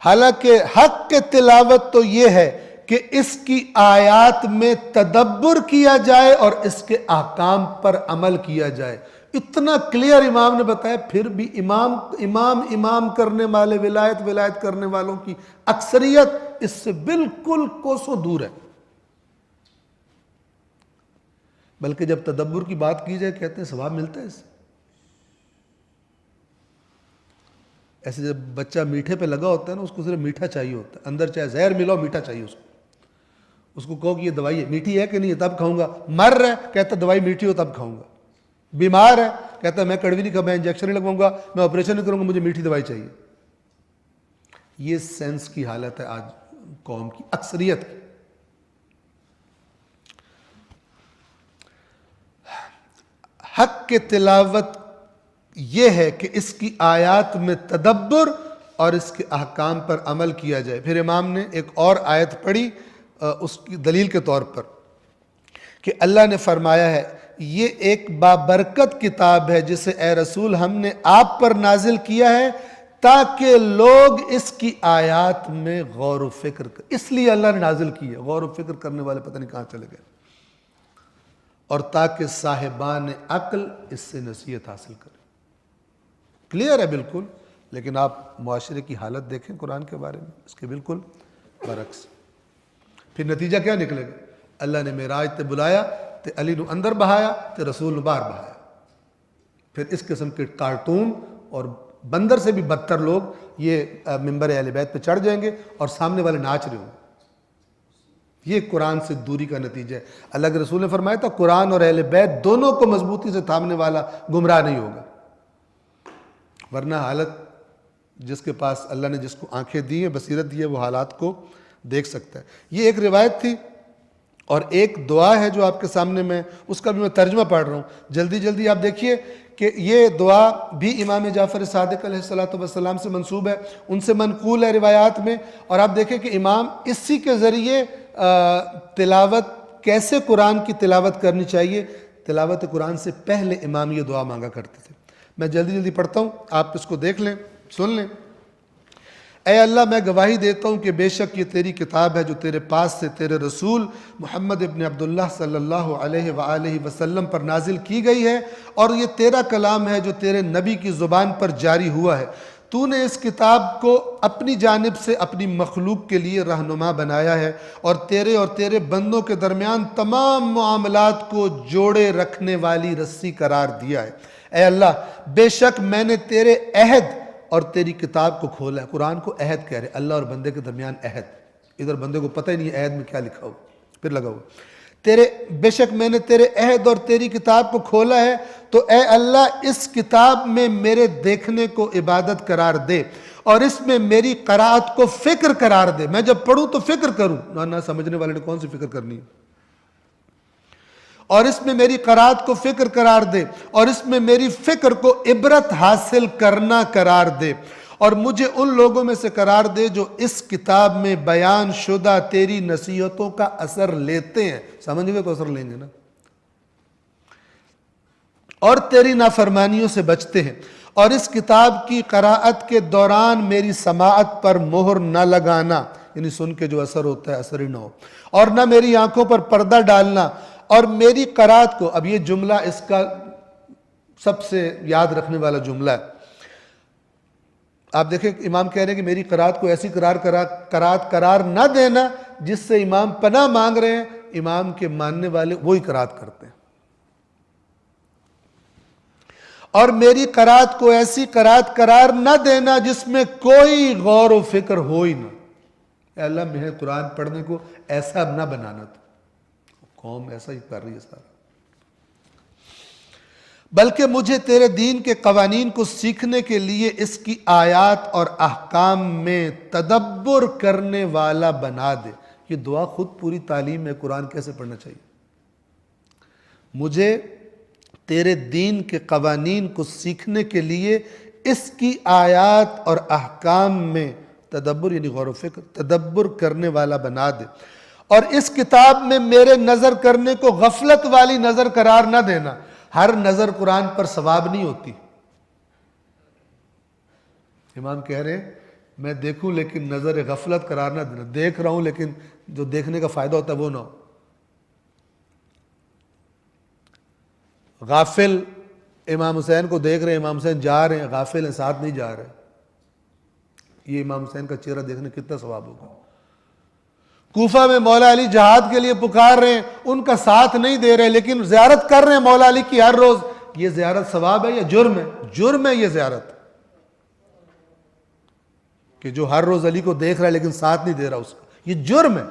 حالانکہ حق کے تلاوت تو یہ ہے کہ اس کی آیات میں تدبر کیا جائے اور اس کے احکام پر عمل کیا جائے. اتنا کلیئر امام نے بتایا. پھر بھی امام کرنے والے، ولایت کرنے والوں کی اکثریت اس سے بالکل کوسوں دور ہے. بلکہ جب تدبر کی بات کی جائے کہتے ہیں ثواب ملتا ہے اس سے. ایسے جب بچہ میٹھے پہ لگا ہوتا ہے نا، اس کو صرف میٹھا چاہیے ہوتا ہے، اندر چاہے زہر ملا ہو میٹھا چاہیے اس کو. اس کو کہو کہ یہ دوائی ہے، میٹھی ہے کہ نہیں ہے تب کھاؤں گا. مر رہا ہے کہتا دوائی میٹھی ہو تب کھاؤں گا. بیمار ہے کہتا میں کڑوی نہیں کھاؤں، میں انجیکشن نہیں لگواؤں گا، میں آپریشن نہیں کروں گا، مجھے میٹھی دوائی چاہیے. یہ سینس کی حالت ہے آج قوم کی اکثریت کی. حق کے تلاوت یہ ہے کہ اس کی آیات میں تدبر اور اس کے احکام پر عمل کیا جائے. پھر امام نے ایک اور آیت پڑھی اس کی دلیل کے طور پر کہ اللہ نے فرمایا ہے یہ ایک بابرکت کتاب ہے جسے اے رسول ہم نے آپ پر نازل کیا ہے تاکہ لوگ اس کی آیات میں غور و فکر کریں. اس لیے اللہ نے نازل کی ہے، غور و فکر کرنے والے پتہ نہیں کہاں چلے گئے. اور تاکہ صاحبان عقل اس سے نصیحت حاصل کریں. کلیئر ہے بالکل. لیکن آپ معاشرے کی حالت دیکھیں قرآن کے بارے میں، اس کے بالکل برعکس. پھر نتیجہ کیا نکلے گا؟ اللہ نے معراج تے بلایا تے علی نو اندر بہایا تے رسول نو باہر بہایا. پھر اس قسم کے کارٹون اور بندر سے بھی بدتر لوگ یہ ممبر اہل بیت پہ چڑھ جائیں گے اور سامنے والے ناچ رہے ہوں گے. یہ قرآن سے دوری کا نتیجہ ہے. اللہ کے رسول نے فرمایا تھا قرآن اور اہل بیت دونوں کو مضبوطی سے تھامنے والا گمراہ نہیں ہوگا. ورنہ حالت جس کے پاس اللہ نے جس کو آنکھیں دی ہیں، بصیرت دی ہے، وہ حالات کو دیکھ سکتا ہے. یہ ایک روایت تھی اور ایک دعا ہے جو آپ کے سامنے میں اس کا بھی میں ترجمہ پڑھ رہا ہوں. جلدی جلدی آپ دیکھیے کہ یہ دعا بھی امام جعفر صادق علیہ السلام سے منسوب ہے، ان سے منقول ہے روایات میں. اور آپ دیکھیں کہ امام اسی کے ذریعے تلاوت کیسے قرآن کی تلاوت کرنی چاہیے، تلاوت قرآن سے پہلے امام یہ دعا مانگا کرتے تھے. میں جلدی جلدی پڑھتا ہوں، آپ اس کو دیکھ لیں، سن لیں. اے اللہ میں گواہی دیتا ہوں کہ بے شک یہ تیری کتاب ہے جو تیرے پاس سے تیرے رسول محمد ابن عبداللہ صلی اللہ علیہ وآلہ وسلم پر نازل کی گئی ہے اور یہ تیرا کلام ہے جو تیرے نبی کی زبان پر جاری ہوا ہے. تو نے اس کتاب کو اپنی جانب سے اپنی مخلوق کے لیے رہنما بنایا ہے اور تیرے بندوں کے درمیان تمام معاملات کو جوڑے رکھنے والی رسی قرار دیا ہے. اے اللہ بے شک میں نے تیرے عہد اور تیری کتاب کو کھولا ہے. قرآن کو عہد کہہ رہے، اللہ اور بندے کے درمیان عہد. ادھر بندے کو پتہ ہی نہیں عہد میں کیا لکھا ہو. پھر لگا ہوا بے شک میں نے تیرے عہد اور تیری کتاب کو کھولا ہے، تو اے اللہ اس کتاب میں میرے دیکھنے کو عبادت قرار دے، اور اس میں میری قرأت کو فکر قرار دے۔ میں جب پڑھوں تو فکر کروں، نہ سمجھنے والے نے کون سی فکر کرنی ہے۔ اور اس میں میری قرأت کو فکر قرار دے، اور اس میں میری فکر کو عبرت حاصل کرنا قرار دے، اور مجھے ان لوگوں میں سے قرار دے جو اس کتاب میں بیان شدہ تیری نصیحتوں کا اثر لیتے ہیں۔ سمجھ گئے تو اثر لیں گے نا، اور تیری نافرمانیوں سے بچتے ہیں، اور اس کتاب کی قراءت کے دوران میری سماعت پر مہر نہ لگانا، یعنی سن کے جو اثر ہوتا ہے اثر ہی نہ ہو، اور نہ میری آنکھوں پر پردہ ڈالنا، اور میری قراءت کو، اب یہ جملہ اس کا سب سے یاد رکھنے والا جملہ ہے۔ آپ دیکھیں امام کہہ رہے ہیں کہ میری قراءت کو ایسی قراءت قرار نہ دینا جس سے امام پناہ مانگ رہے ہیں، امام کے ماننے والے وہی قراءت کرتے ہیں۔ اور میری قراءت کو ایسی قراءت قرار نہ دینا جس میں کوئی غور و فکر ہو ہی نہ۔ اے اللہ میرے قرآن پڑھنے کو ایسا نہ بنانا، تو قوم ایسا ہی کر رہی ہے سارا، بلکہ مجھے تیرے دین کے قوانین کو سیکھنے کے لیے اس کی آیات اور احکام میں تدبر کرنے والا بنا دے۔ یہ دعا خود پوری تعلیم ہے قرآن کیسے پڑھنا چاہیے۔ مجھے تیرے دین کے قوانین کو سیکھنے کے لیے اس کی آیات اور احکام میں تدبر، یعنی غور و فکر، تدبر کرنے والا بنا دے، اور اس کتاب میں میرے نظر کرنے کو غفلت والی نظر قرار نہ دینا۔ ہر نظر قرآن پر ثواب نہیں ہوتی۔ امام کہہ رہے ہیں میں دیکھوں لیکن نظر غفلت قرار نہ دینا، دیکھ رہا ہوں لیکن جو دیکھنے کا فائدہ ہوتا ہے وہ نہ ہو۔ غافل امام حسین کو دیکھ رہے ہیں، امام حسین جا رہے ہیں، غافل ہیں ساتھ نہیں جا رہے، یہ امام حسین کا چہرہ دیکھنے کتنا ثواب ہوگا۔ کوفہ میں مولا علی جہاد کے لیے پکار رہے ہیں، ان کا ساتھ نہیں دے رہے لیکن زیارت کر رہے ہیں مولا علی کی ہر روز، یہ زیارت ثواب ہے یا جرم ہے؟ جرم ہے یہ زیارت، کہ جو ہر روز علی کو دیکھ رہا ہے لیکن ساتھ نہیں دے رہا اس کا، یہ جرم ہے،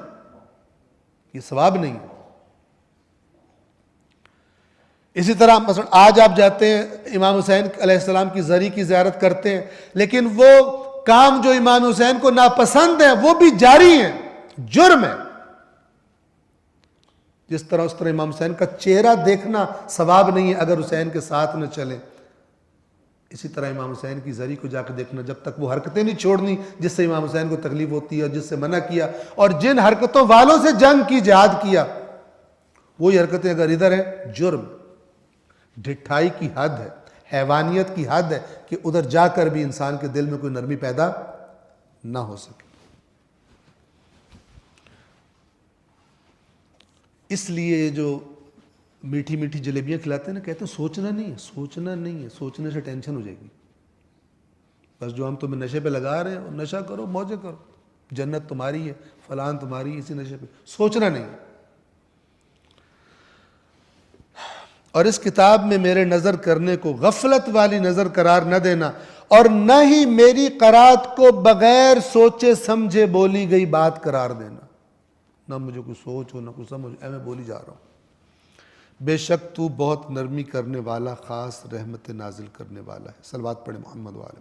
یہ ثواب نہیں ہے۔ اسی طرح مثلا آج آپ جاتے ہیں امام حسین علیہ السلام کی زری کی زیارت کرتے ہیں، لیکن وہ کام جو امام حسین کو ناپسند ہیں وہ بھی جاری ہیں، جرم ہے۔ جس طرح اس طرح امام حسین کا چہرہ دیکھنا ثواب نہیں ہے اگر حسین کے ساتھ نہ چلیں، اسی طرح امام حسین کی زری کو جا کے دیکھنا، جب تک وہ حرکتیں نہیں چھوڑنی جس سے امام حسین کو تکلیف ہوتی ہے اور جس سے منع کیا، اور جن حرکتوں والوں سے جنگ کی، جہاد کیا، وہی حرکتیں اگر ادھر ہیں، جرم، ڈھٹائی کی حد ہے، حیوانیت کی حد ہے کہ ادھر جا کر بھی انسان کے دل میں کوئی نرمی پیدا نہ ہو سکے۔ اس لیے یہ جو میٹھی میٹھی جلیبیاں کھلاتے ہیں نا، کہتے ہیں سوچنا نہیں ہے، سوچنا نہیں ہے، سوچنے سے ٹینشن ہو جائے گی۔ بس جو ہم تمہیں نشے پہ لگا رہے ہیں، نشہ کرو، موجیں کرو، جنت تمہاری ہے، فلان تمہاری ہے، اسی نشے پہ سوچنا نہیں ہے۔ اور اس کتاب میں میرے نظر کرنے کو غفلت والی نظر قرار نہ دینا، اور نہ ہی میری قرات کو بغیر سوچے سمجھے بولی گئی بات قرار دینا، نہ مجھے کوئی سوچ ہو نہ کوئی سمجھ، میں بولی جا رہا ہوں۔ بے شک تو بہت نرمی کرنے والا، خاص رحمت نازل کرنے والا ہے۔ صلوات پڑھیں محمد والے۔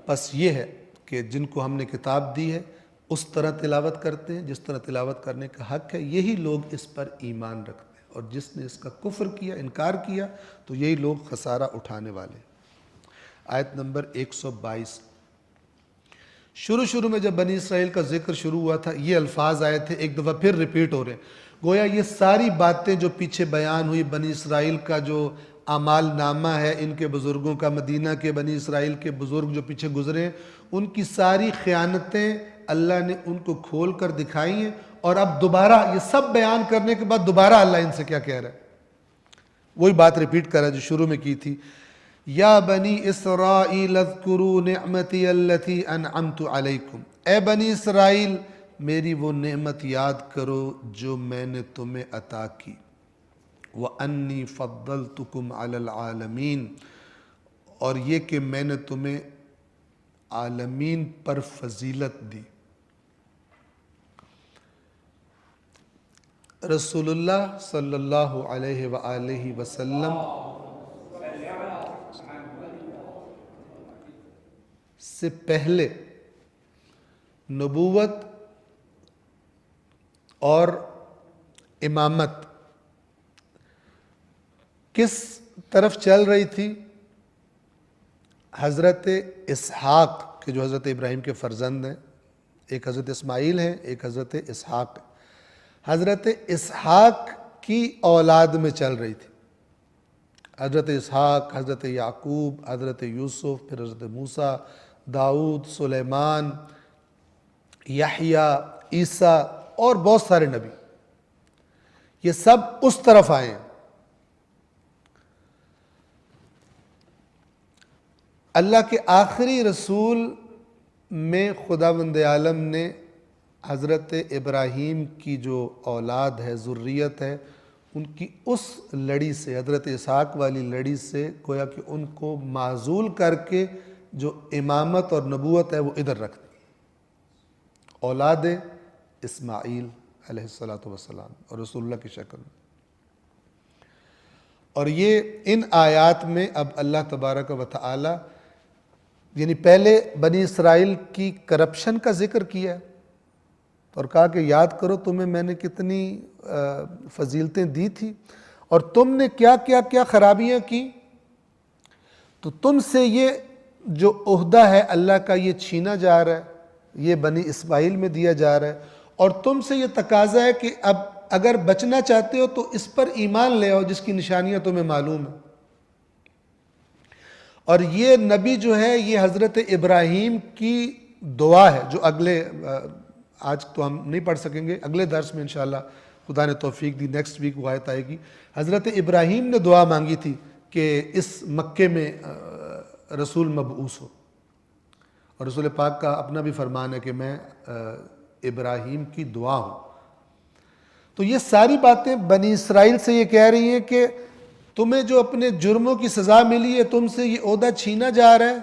بس یہ ہے کہ جن کو ہم نے کتاب دی ہے اس طرح تلاوت کرتے ہیں جس طرح تلاوت کرنے کا حق ہے، یہی لوگ اس پر ایمان رکھتے ہیں، اور جس نے اس کا کفر کیا، انکار کیا، تو یہی لوگ خسارہ اٹھانے والے ہیں۔ آیت نمبر 122۔ شروع میں جب بنی اسرائیل کا ذکر شروع ہوا تھا، یہ الفاظ آئے تھے، ایک دفعہ پھر ریپیٹ ہو رہے ہیں، گویا یہ ساری باتیں جو پیچھے بیان ہوئی، بنی اسرائیل کا جو اعمال نامہ ہے، ان کے بزرگوں کا، مدینہ کے بنی اسرائیل کے بزرگ جو پیچھے گزرے ہیں، ان کی ساری خیانتیں اللہ نے ان کو کھول کر دکھائی ہیں، اور اب دوبارہ یہ سب بیان کرنے کے بعد دوبارہ اللہ ان سے کیا کہہ رہا ہے، وہی بات ریپیٹ کر رہا ہے جو شروع میں کی تھی۔ یا بنی اسرائیل اذکروا نعمتی التی انعمت علیکم، اے بنی اسرائیل میری وہ نعمت یاد کرو جو میں نے تمہیں عطا کی، وَأَنِّي فَضَّلْتُكُمْ عَلَى الْعَالَمِينَ، اور یہ کہ میں نے تمہیں عالمین پر فضیلت دی۔ رسول اللہ صلی اللہ علیہ وآلہ وسلم سے پہلے نبوت اور امامت کس طرف چل رہی تھی؟ حضرت اسحاق کے جو حضرت ابراہیم کے فرزند ہیں، ایک حضرت اسماعیل ہیں، ایک حضرت اسحاق ہے، حضرت اسحاق کی اولاد میں چل رہی تھی۔ حضرت اسحاق، حضرت یعقوب، حضرت یوسف، پھر حضرت موسیٰ، داؤد، سلیمان، یحییٰ، عیسیٰ اور بہت سارے نبی، یہ سب اس طرف آئے ہیں۔ اللہ کے آخری رسول میں خداوند عالم نے حضرت ابراہیم کی جو اولاد ہے، ذریت ہے، ان کی اس لڑی سے، حضرت اسحاق والی لڑی سے گویا کہ ان کو معزول کر کے جو امامت اور نبوت ہے وہ ادھر رکھ دی، اولاد اسماعیل علیہ السلام اور رسول اللہ کی شکل میں۔ اور یہ ان آیات میں اب اللہ تبارک و تعالی یعنی پہلے بنی اسرائیل کی کرپشن کا ذکر کیا ہے اور کہا کہ یاد کرو تمہیں میں نے کتنی فضیلتیں دی تھی اور تم نے کیا کیا کیا خرابیاں کی، تو تم سے یہ جو عہدہ ہے اللہ کا یہ چھینا جا رہا ہے، یہ بنی اسماعیل میں دیا جا رہا ہے، اور تم سے یہ تقاضا ہے کہ اب اگر بچنا چاہتے ہو تو اس پر ایمان لے آؤ جس کی نشانیاں تمہیں معلوم ہیں۔ اور یہ نبی جو ہے یہ حضرت ابراہیم کی دعا ہے جو اگلے آج تو ہم نہیں پڑھ سکیں گے، اگلے درس میں انشاءاللہ خدا نے توفیق دی، نیکسٹ ویک وہ آیت آئے گی۔ حضرت ابراہیم نے دعا مانگی تھی کہ اس مکے میں رسول مبعوث ہو، اور رسول پاک کا اپنا بھی فرمان ہے کہ میں ابراہیم کی دعا ہوں۔ تو یہ ساری باتیں بنی اسرائیل سے یہ کہہ رہی ہیں کہ تمہیں جو اپنے جرموں کی سزا ملی ہے تم سے یہ عہدہ چھینا جا رہا ہے،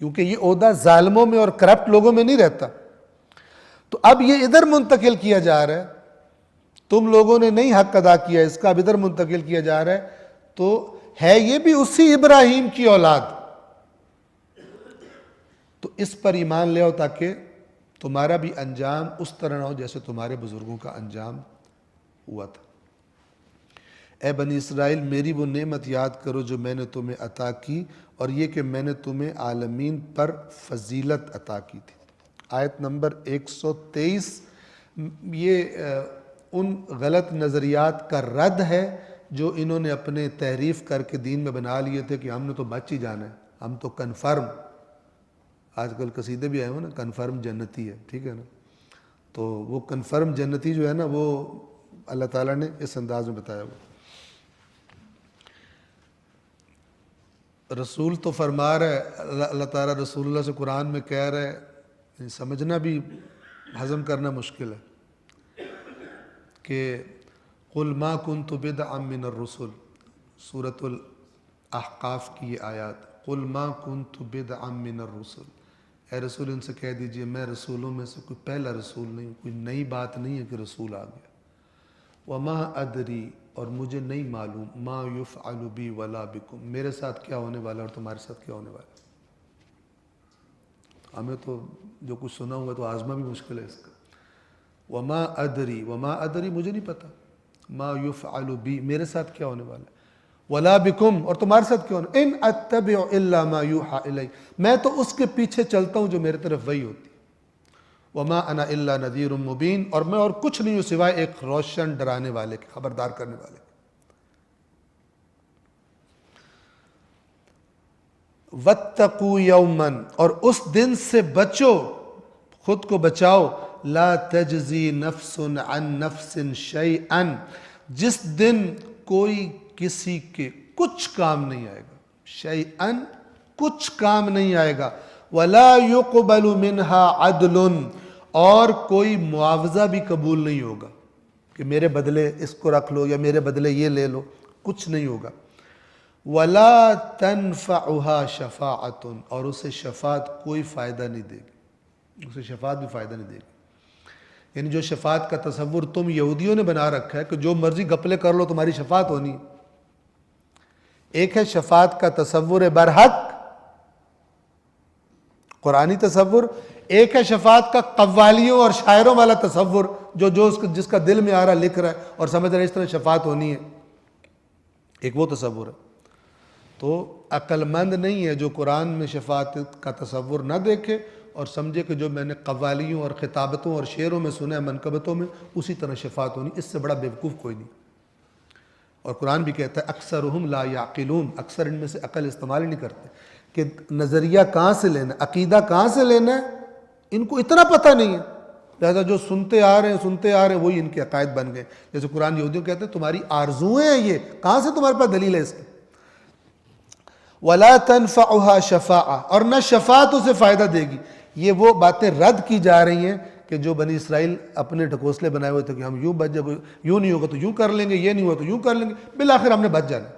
کیونکہ یہ عہدہ ظالموں میں اور کرپٹ لوگوں میں نہیں رہتا، تو اب یہ ادھر منتقل کیا جا رہا ہے، تم لوگوں نے نہیں حق ادا کیا اس کا، اب ادھر منتقل کیا جا رہا ہے، تو ہے یہ بھی اسی ابراہیم کی اولاد، تو اس پر ایمان لے آؤ تاکہ تمہارا بھی انجام اس طرح نہ ہو جیسے تمہارے بزرگوں کا انجام ہوا تھا۔ اے بنی اسرائیل میری وہ نعمت یاد کرو جو میں نے تمہیں عطا کی، اور یہ کہ میں نے تمہیں عالمین پر فضیلت عطا کی تھی۔ آیت نمبر 123 یہ ان غلط نظریات کا رد ہے جو انہوں نے اپنے تحریف کر کے دین میں بنا لیے تھے کہ ہم نے تو بچ ہی جانا ہے، ہم تو کنفرم، آج کل قصیدے بھی آئے ہوں نا، کنفرم جنتی ہے، ٹھیک ہے نا، تو وہ کنفرم جنتی جو ہے نا وہ اللہ تعالیٰ نے اس انداز میں بتایا ہوا۔ رسول تو فرما رہا ہے، اللہ تعالیٰ رسول اللہ سے قرآن میں کہہ رہا ہے، سمجھنا بھی ہضم کرنا مشکل ہے کہ قُلْ مَا كُنْتُ بِدْعًا مِّنَ الرُّسُلِ، سورۃ الاحقاف کی یہ آیات، قُلْ مَا كُنْتُ بِدْعًا مِّنَ الرُّسُلِ، اے رسول ان سے کہہ دیجئے میں رسولوں میں سے کوئی پہلا رسول نہیں ہوں، کوئی نئی بات نہیں ہے کہ رسول آ گیا۔ وَمَا أَدْرِي، اور مجھے نہیں معلوم، مَا يُفْعَلُ بِي وَلَا بِكُمْ، میرے ساتھ کیا ہونے والا اور تمہارے ساتھ کیا ہونے والا۔ ہمیں تو جو کچھ سنا ہوا تو آزما بھی مشکل ہے اس کا۔ وَمَا أَدْرِي، وَمَا أَدْرِي مجھے نہیں پتا، مَا يُفْعَلُ بِي میرے ساتھ کیا ہونے والا ہے، وَلَا بِكُمْ اور تمہارے ساتھ کیا ہونا، إِنْ أَتَّبِعُ إِلَّا مَا يُوحَى إِلَيَّ میں تو اس کے پیچھے چلتا ہوں جو میرے طرف وحی ہوتی ہے۔ وَمَا أَنَا إِلَّا نَذِيرٌ مُبِينٌ اور میں اور کچھ نہیں ہوں سوائے ایک روشن ڈرانے والے کے، خبردار کرنے والے کے۔ وَاتَّقُوا يَوْمًا اور اس دن سے بچو، خود کو بچاؤ، لَا تَجْزِي نَفْسٌ عَن نَفْسٍ شَيْئًا جس دن کوئی کسی کے کچھ کام نہیں آئے گا، شَيْئًا کچھ کام نہیں آئے گا، وَلَا يُقْبَلُ مِنْهَا عَدْلٌ اور کوئی معاوضہ بھی قبول نہیں ہوگا کہ میرے بدلے اس کو رکھ لو یا میرے بدلے یہ لے لو، کچھ نہیں ہوگا۔ وَلَا تَنْفَعُهَا شَفَاعَةٌ، اور اسے شفاعت کوئی فائدہ نہیں دے گی، اسے شفاعت بھی فائدہ نہیں دے گی۔ یعنی جو شفاعت کا تصور تم یہودیوں نے بنا رکھا ہے کہ جو مرضی گپلے کر لو تمہاری شفاعت ہونی ہے، ایک ہے شفاعت کا تصور برحق قرآنی تصور، ایک ہے شفاعت کا قوالیوں اور شاعروں والا تصور جو جس کا دل میں آ رہا لکھ رہا ہے اور سمجھ رہا ہے اس طرح شفاعت ہونی ہے، ایک وہ تصور ہے۔ تو عقل مند نہیں ہے جو قرآن میں شفاعت کا تصور نہ دیکھے اور سمجھے کہ جو میں نے قوالیوں اور خطابتوں اور شعروں میں سنا ہے منقبتوں میں اسی طرح شفاعت ہونی، اس سے بڑا بیوقوف کوئی نہیں۔ اور قرآن بھی کہتا ہے اکثرہم لا یعقلون، اکثر ان میں سے عقل استعمال ہی نہیں کرتے کہ نظریہ کہاں سے لینا ہے، عقیدہ کہاں سے لینا ہے، ان کو اتنا پتہ نہیں ہے، لہذا جو سنتے آ رہے ہیں وہی ان کے عقائد بن گئے۔ جیسے قرآن یہودیوں کہتے ہیں تمہاری آرزوئیں ہیں یہ، کہاں سے تمہارے پاس دلیل ہے اس کی؟ وَلَا تَنْفَعُهَا شَفَاعَةٌ، اور نہ شفاعت اسے فائدہ دے گی۔ یہ وہ باتیں رد کی جا رہی ہیں کہ جو بنی اسرائیل اپنے ڈھکوسلے بنائے ہوئے تھے کہ ہم یوں بچ جائے، یوں نہیں ہوگا تو یوں کر لیں گے، یہ نہیں ہوا تو یوں کر لیں گے، بالآخر ہم نے بچ جانا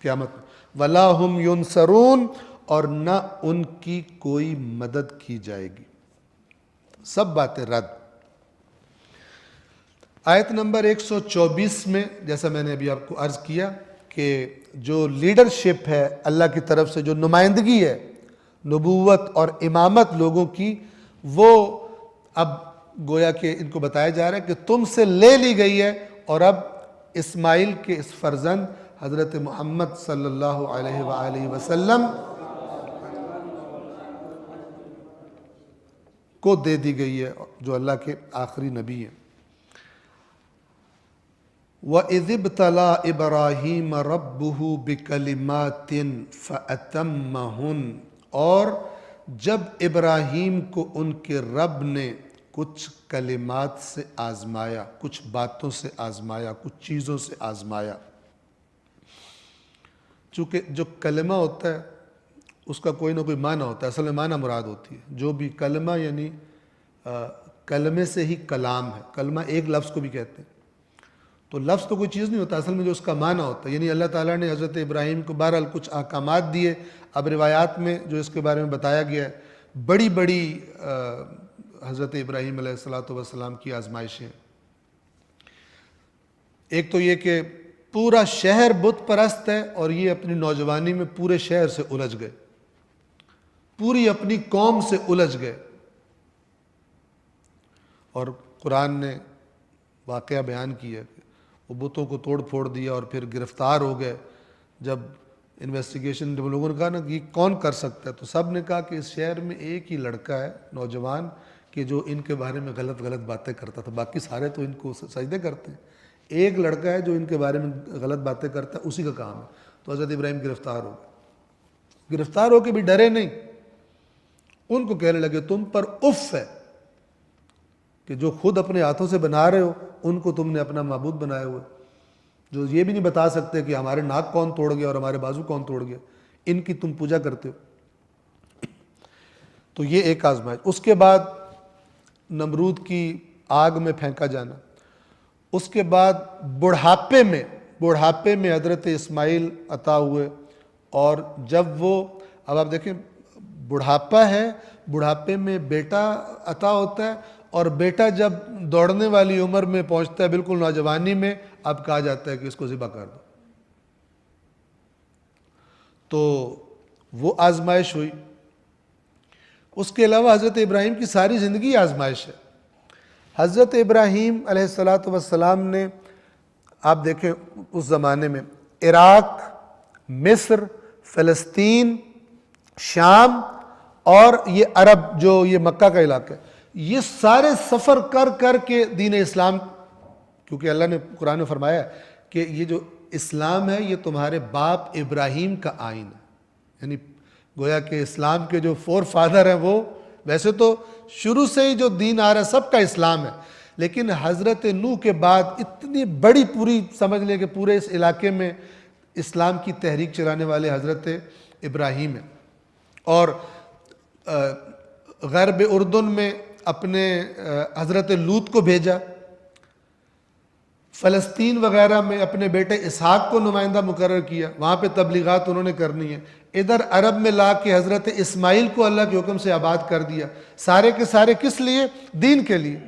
قیامت میں۔ وَلَا هُمْ يُنصَرُونَ، اور نہ ان کی کوئی مدد کی جائے گی۔ سب باتیں رد۔ آیت نمبر 124 میں جیسا میں نے ابھی آپ کو عرض کیا کہ جو لیڈرشپ ہے اللہ کی طرف سے، جو نمائندگی ہے نبوت اور امامت لوگوں کی، وہ اب گویا کہ ان کو بتایا جا رہا ہے کہ تم سے لے لی گئی ہے، اور اب اسماعیل کے اس فرزند حضرت محمد صلی اللہ علیہ وآلہ وسلم کو دے دی گئی ہے، جو اللہ کے آخری نبی ہیں۔ وَإِذِ ابْتَلَىٰ إِبْرَاهِيمَ رَبُّهُ بِكَلِمَاتٍ فَأَتَمَّهُنَّ، اور جب ابراہیم کو ان کے رب نے کچھ کلمات سے آزمایا، کچھ باتوں سے آزمایا، کچھ چیزوں سے آزمایا۔ چونکہ جو کلمہ ہوتا ہے اس کا کوئی نہ کوئی معنی ہوتا ہے، اصل میں معنی مراد ہوتی ہے۔ جو بھی کلمہ یعنی کلمے سے ہی کلام ہے، کلمہ ایک لفظ کو بھی کہتے ہیں۔ تو لفظ تو کوئی چیز نہیں ہوتا، اصل میں جو اس کا معنی ہوتا ہے، یعنی اللہ تعالیٰ نے حضرت ابراہیم کو بہرحال کچھ احکامات دیے۔ اب روایات میں جو اس کے بارے میں بتایا گیا ہے، بڑی بڑی حضرت ابراہیم علیہ السلام کی آزمائشیں۔ ایک تو یہ کہ پورا شہر بت پرست ہے، اور یہ اپنی نوجوانی میں پورے شہر سے الجھ گئے، پوری اپنی قوم سے الجھ گئے۔ اور قرآن نے واقعہ بیان کیا کہ وہ بتوں کو توڑ پھوڑ دیا اور پھر گرفتار ہو گئے۔ جب انویسٹیگیشن جب لوگوں نے کہا نا کہ یہ کون کر سکتا ہے، تو سب نے کہا کہ اس شہر میں ایک ہی لڑکا ہے نوجوان کہ جو ان کے بارے میں غلط باتیں کرتا تھا، باقی سارے تو ان کو سجدے کرتے ہیں، ایک لڑکا ہے جو ان کے بارے میں غلط باتیں کرتا ہے، اسی کا کام ہے۔ تو حضرت ابراہیم گرفتار ہو گئے، گرفتار ہو کے بھی ڈرے نہیں، ان کو کہنے لگے تم پر اف ہے کہ جو خود اپنے ہاتھوں سے بنا رہے ہو ان کو تم نے اپنا معبود بنایا ہوا، جو یہ بھی نہیں بتا سکتے کہ ہمارے ناک کون توڑ گیا اور ہمارے بازو کون توڑ گیا، ان کی تم پوجا کرتے ہو۔ تو یہ ایک آزمائش۔ اس کے بعد نمرود کی آگ میں پھینکا جانا، اس کے بعد بڑھاپے میں حضرت اسماعیل عطا ہوئے، اور جب وہ اب آپ دیکھیں بڑھاپا ہے، بڑھاپے میں بیٹا عطا ہوتا ہے، اور بیٹا جب دوڑنے والی عمر میں پہنچتا ہے بالکل نوجوانی میں، اب کہا جاتا ہے کہ اس کو ذبح کر دو۔ تو وہ آزمائش ہوئی۔ اس کے علاوہ حضرت ابراہیم کی ساری زندگی آزمائش ہے۔ حضرت ابراہیم علیہ السلام نے آپ دیکھیں اس زمانے میں عراق، مصر، فلسطین، شام اور یہ عرب جو یہ مکہ کا علاقہ ہے، یہ سارے سفر کر کے دین اسلام، کیونکہ اللہ نے قرآن میں فرمایا ہے کہ یہ جو اسلام ہے یہ تمہارے باپ ابراہیم کا آئین ہے، یعنی گویا کہ اسلام کے جو فور فادر ہیں وہ ویسے تو شروع سے ہی جو دین آ رہا ہے سب کا اسلام ہے، لیکن حضرت نوح کے بعد اتنی بڑی پوری سمجھ لیں کہ پورے اس علاقے میں اسلام کی تحریک چلانے والے حضرت ابراہیم ہیں۔ اور غرب اردن میں اپنے حضرت لوط کو بھیجا، فلسطین وغیرہ میں اپنے بیٹے اسحاق کو نمائندہ مقرر کیا، وہاں پہ تبلیغات انہوں نے کرنی ہے۔ ادھر عرب میں لا کے حضرت اسماعیل کو اللہ کے حکم سے آباد کر دیا، سارے کے سارے کس لیے؟ دین کے لیے۔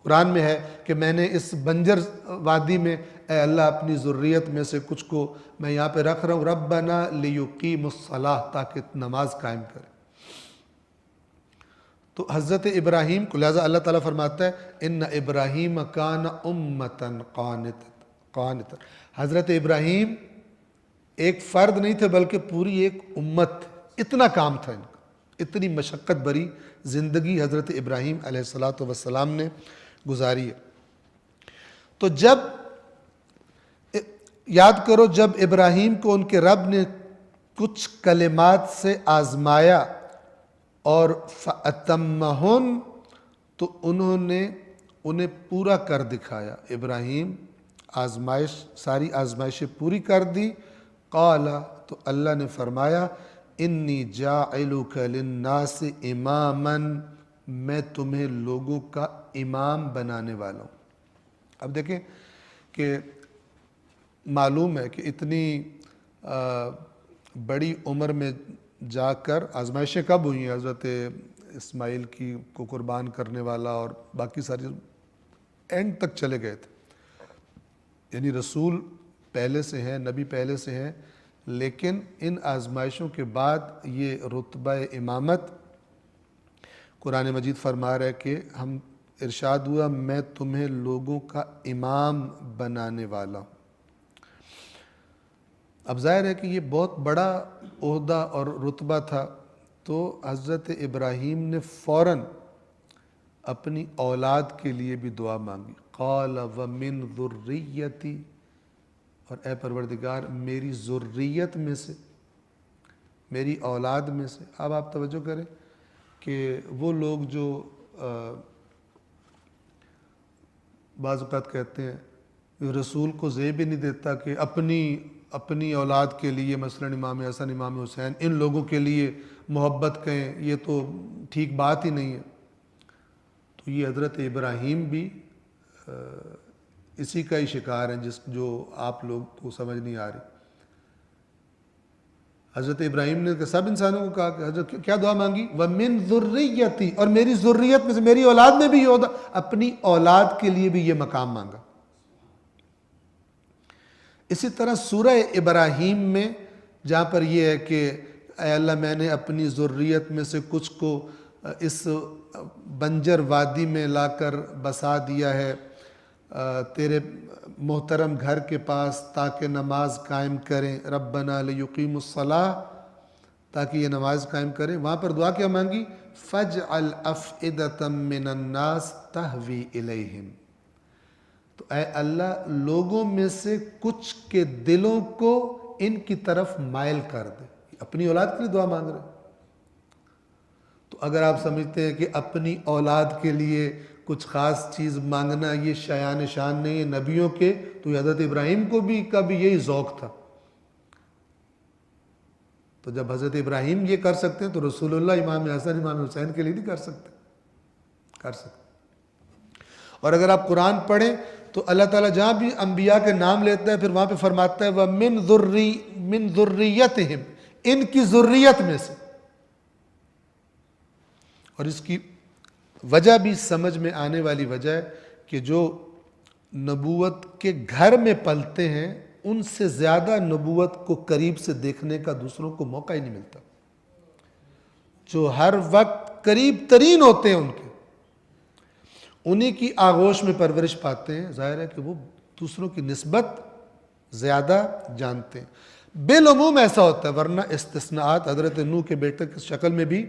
قرآن میں ہے کہ میں نے اس بنجر وادی میں اے اللہ اپنی ذریت میں سے کچھ کو میں یہاں پہ رکھ رہا ہوں، ربنا لیقیموا الصلاۃ، تاکہ نماز قائم کرے۔ تو حضرت ابراہیم کو لہٰذا اللہ تعالیٰ فرماتا ہے ان ابراہیم کان امۃ قانتا، حضرت ابراہیم ایک فرد نہیں تھے بلکہ پوری ایک امت، اتنا کام تھا ان کا، اتنی مشقت بری زندگی حضرت ابراہیم علیہ السلام نے گزاری ہے۔ تو جب یاد کرو جب ابراہیم کو ان کے رب نے کچھ کلمات سے آزمایا اور فَأَتَمَّهُنْ، تو انہوں نے انہیں پورا کر دکھایا۔ ابراہیم آزمائش، ساری آزمائشیں پوری کر دی۔ قال، تو اللہ نے فرمایا انی جاعلک للناس اماما، میں تمہیں لوگوں کا امام بنانے والا ہوں۔ اب دیکھیں کہ معلوم ہے کہ اتنی بڑی عمر میں جا کر آزمائشیں کب ہوئی ہیں؟ حضرت اسماعیل کی کو قربان کرنے والا اور باقی ساری اینڈ تک چلے گئے تھے، یعنی رسول پہلے سے ہیں، نبی پہلے سے ہیں، لیکن ان آزمائشوں کے بعد یہ رتبہ امامت قرآن مجید فرما رہا ہے کہ ہم ارشاد ہوا میں تمہیں لوگوں کا امام بنانے والا ہوں۔ اب ظاہر ہے کہ یہ بہت بڑا عہدہ اور رتبہ تھا، تو حضرت ابراہیم نے فوراً اپنی اولاد کے لیے بھی دعا مانگی۔ قال ومن ذریتی، اور اے پروردگار میری ذریت میں سے، میری اولاد میں سے۔ اب آپ توجہ کریں کہ وہ لوگ جو بعض اوقات کہتے ہیں رسول کو زیب ہی نہیں دیتا کہ اپنی اولاد کے لیے مثلا امام حسن، امام حسین، ان لوگوں کے لیے محبت کہیں، یہ تو ٹھیک بات ہی نہیں ہے۔ تو یہ حضرت ابراہیم بھی اسی کا ہی شکار ہیں جو آپ لوگ کو سمجھ نہیں آ رہی۔ حضرت ابراہیم نے سب انسانوں کو کہا کہ حضرت کیا دعا مانگی؟ وَمِن ذُرِّيَّتِي، اور میری ذریت میں سے، میری اولاد میں بھی یہ ہوتا، اپنی اولاد کے لیے بھی یہ مقام مانگا۔ اسی طرح سورہ ابراہیم میں جہاں پر یہ ہے کہ اے اللہ میں نے اپنی ذریت میں سے کچھ کو اس بنجر وادی میں لا کر بسا دیا ہے تیرے محترم گھر کے پاس تاکہ نماز قائم کریں، ربنا لیقیموا الصلاۃ، تاکہ یہ نماز قائم کریں۔ وہاں پر دعا کیا مانگی؟ فَاجْعَلْ أَفْئِدَةً مِّنَ النَّاسِ تَهْوِي إِلَيْهِمْ، تو اے اللہ لوگوں میں سے کچھ کے دلوں کو ان کی طرف مائل کر دے۔ اپنی اولاد کے لیے دعا مانگ رہے ہیں۔ تو اگر آپ سمجھتے ہیں کہ اپنی اولاد کے لیے کچھ خاص چیز مانگنا یہ شایان شان نہیں ہے نبیوں کے، تو حضرت ابراہیم کو بھی کبھی یہی ذوق تھا۔ تو جب حضرت ابراہیم یہ کر سکتے ہیں تو رسول اللہ امام حسن، امام حسین کے لیے نہیں کر سکتے؟ کر سکتے۔ اور اگر آپ قرآن پڑھیں تو اللہ تعالیٰ جہاں بھی انبیاء کے نام لیتا ہے پھر وہاں پہ فرماتا ہے وَمِن ذُرِّيَّتِهِمْ، ان کی ذریت میں سے۔ اور اس کی وجہ بھی سمجھ میں آنے والی وجہ ہے کہ جو نبوت کے گھر میں پلتے ہیں ان سے زیادہ نبوت کو قریب سے دیکھنے کا دوسروں کو موقع ہی نہیں ملتا۔ جو ہر وقت قریب ترین ہوتے ہیں ان کے، انہی کی آغوش میں پرورش پاتے ہیں، ظاہر ہے کہ وہ دوسروں کی نسبت زیادہ جانتے ہیں۔ بالعموم ایسا ہوتا ہے، ورنہ استثناءات حضرت نوح کے بیٹے کی شکل میں بھی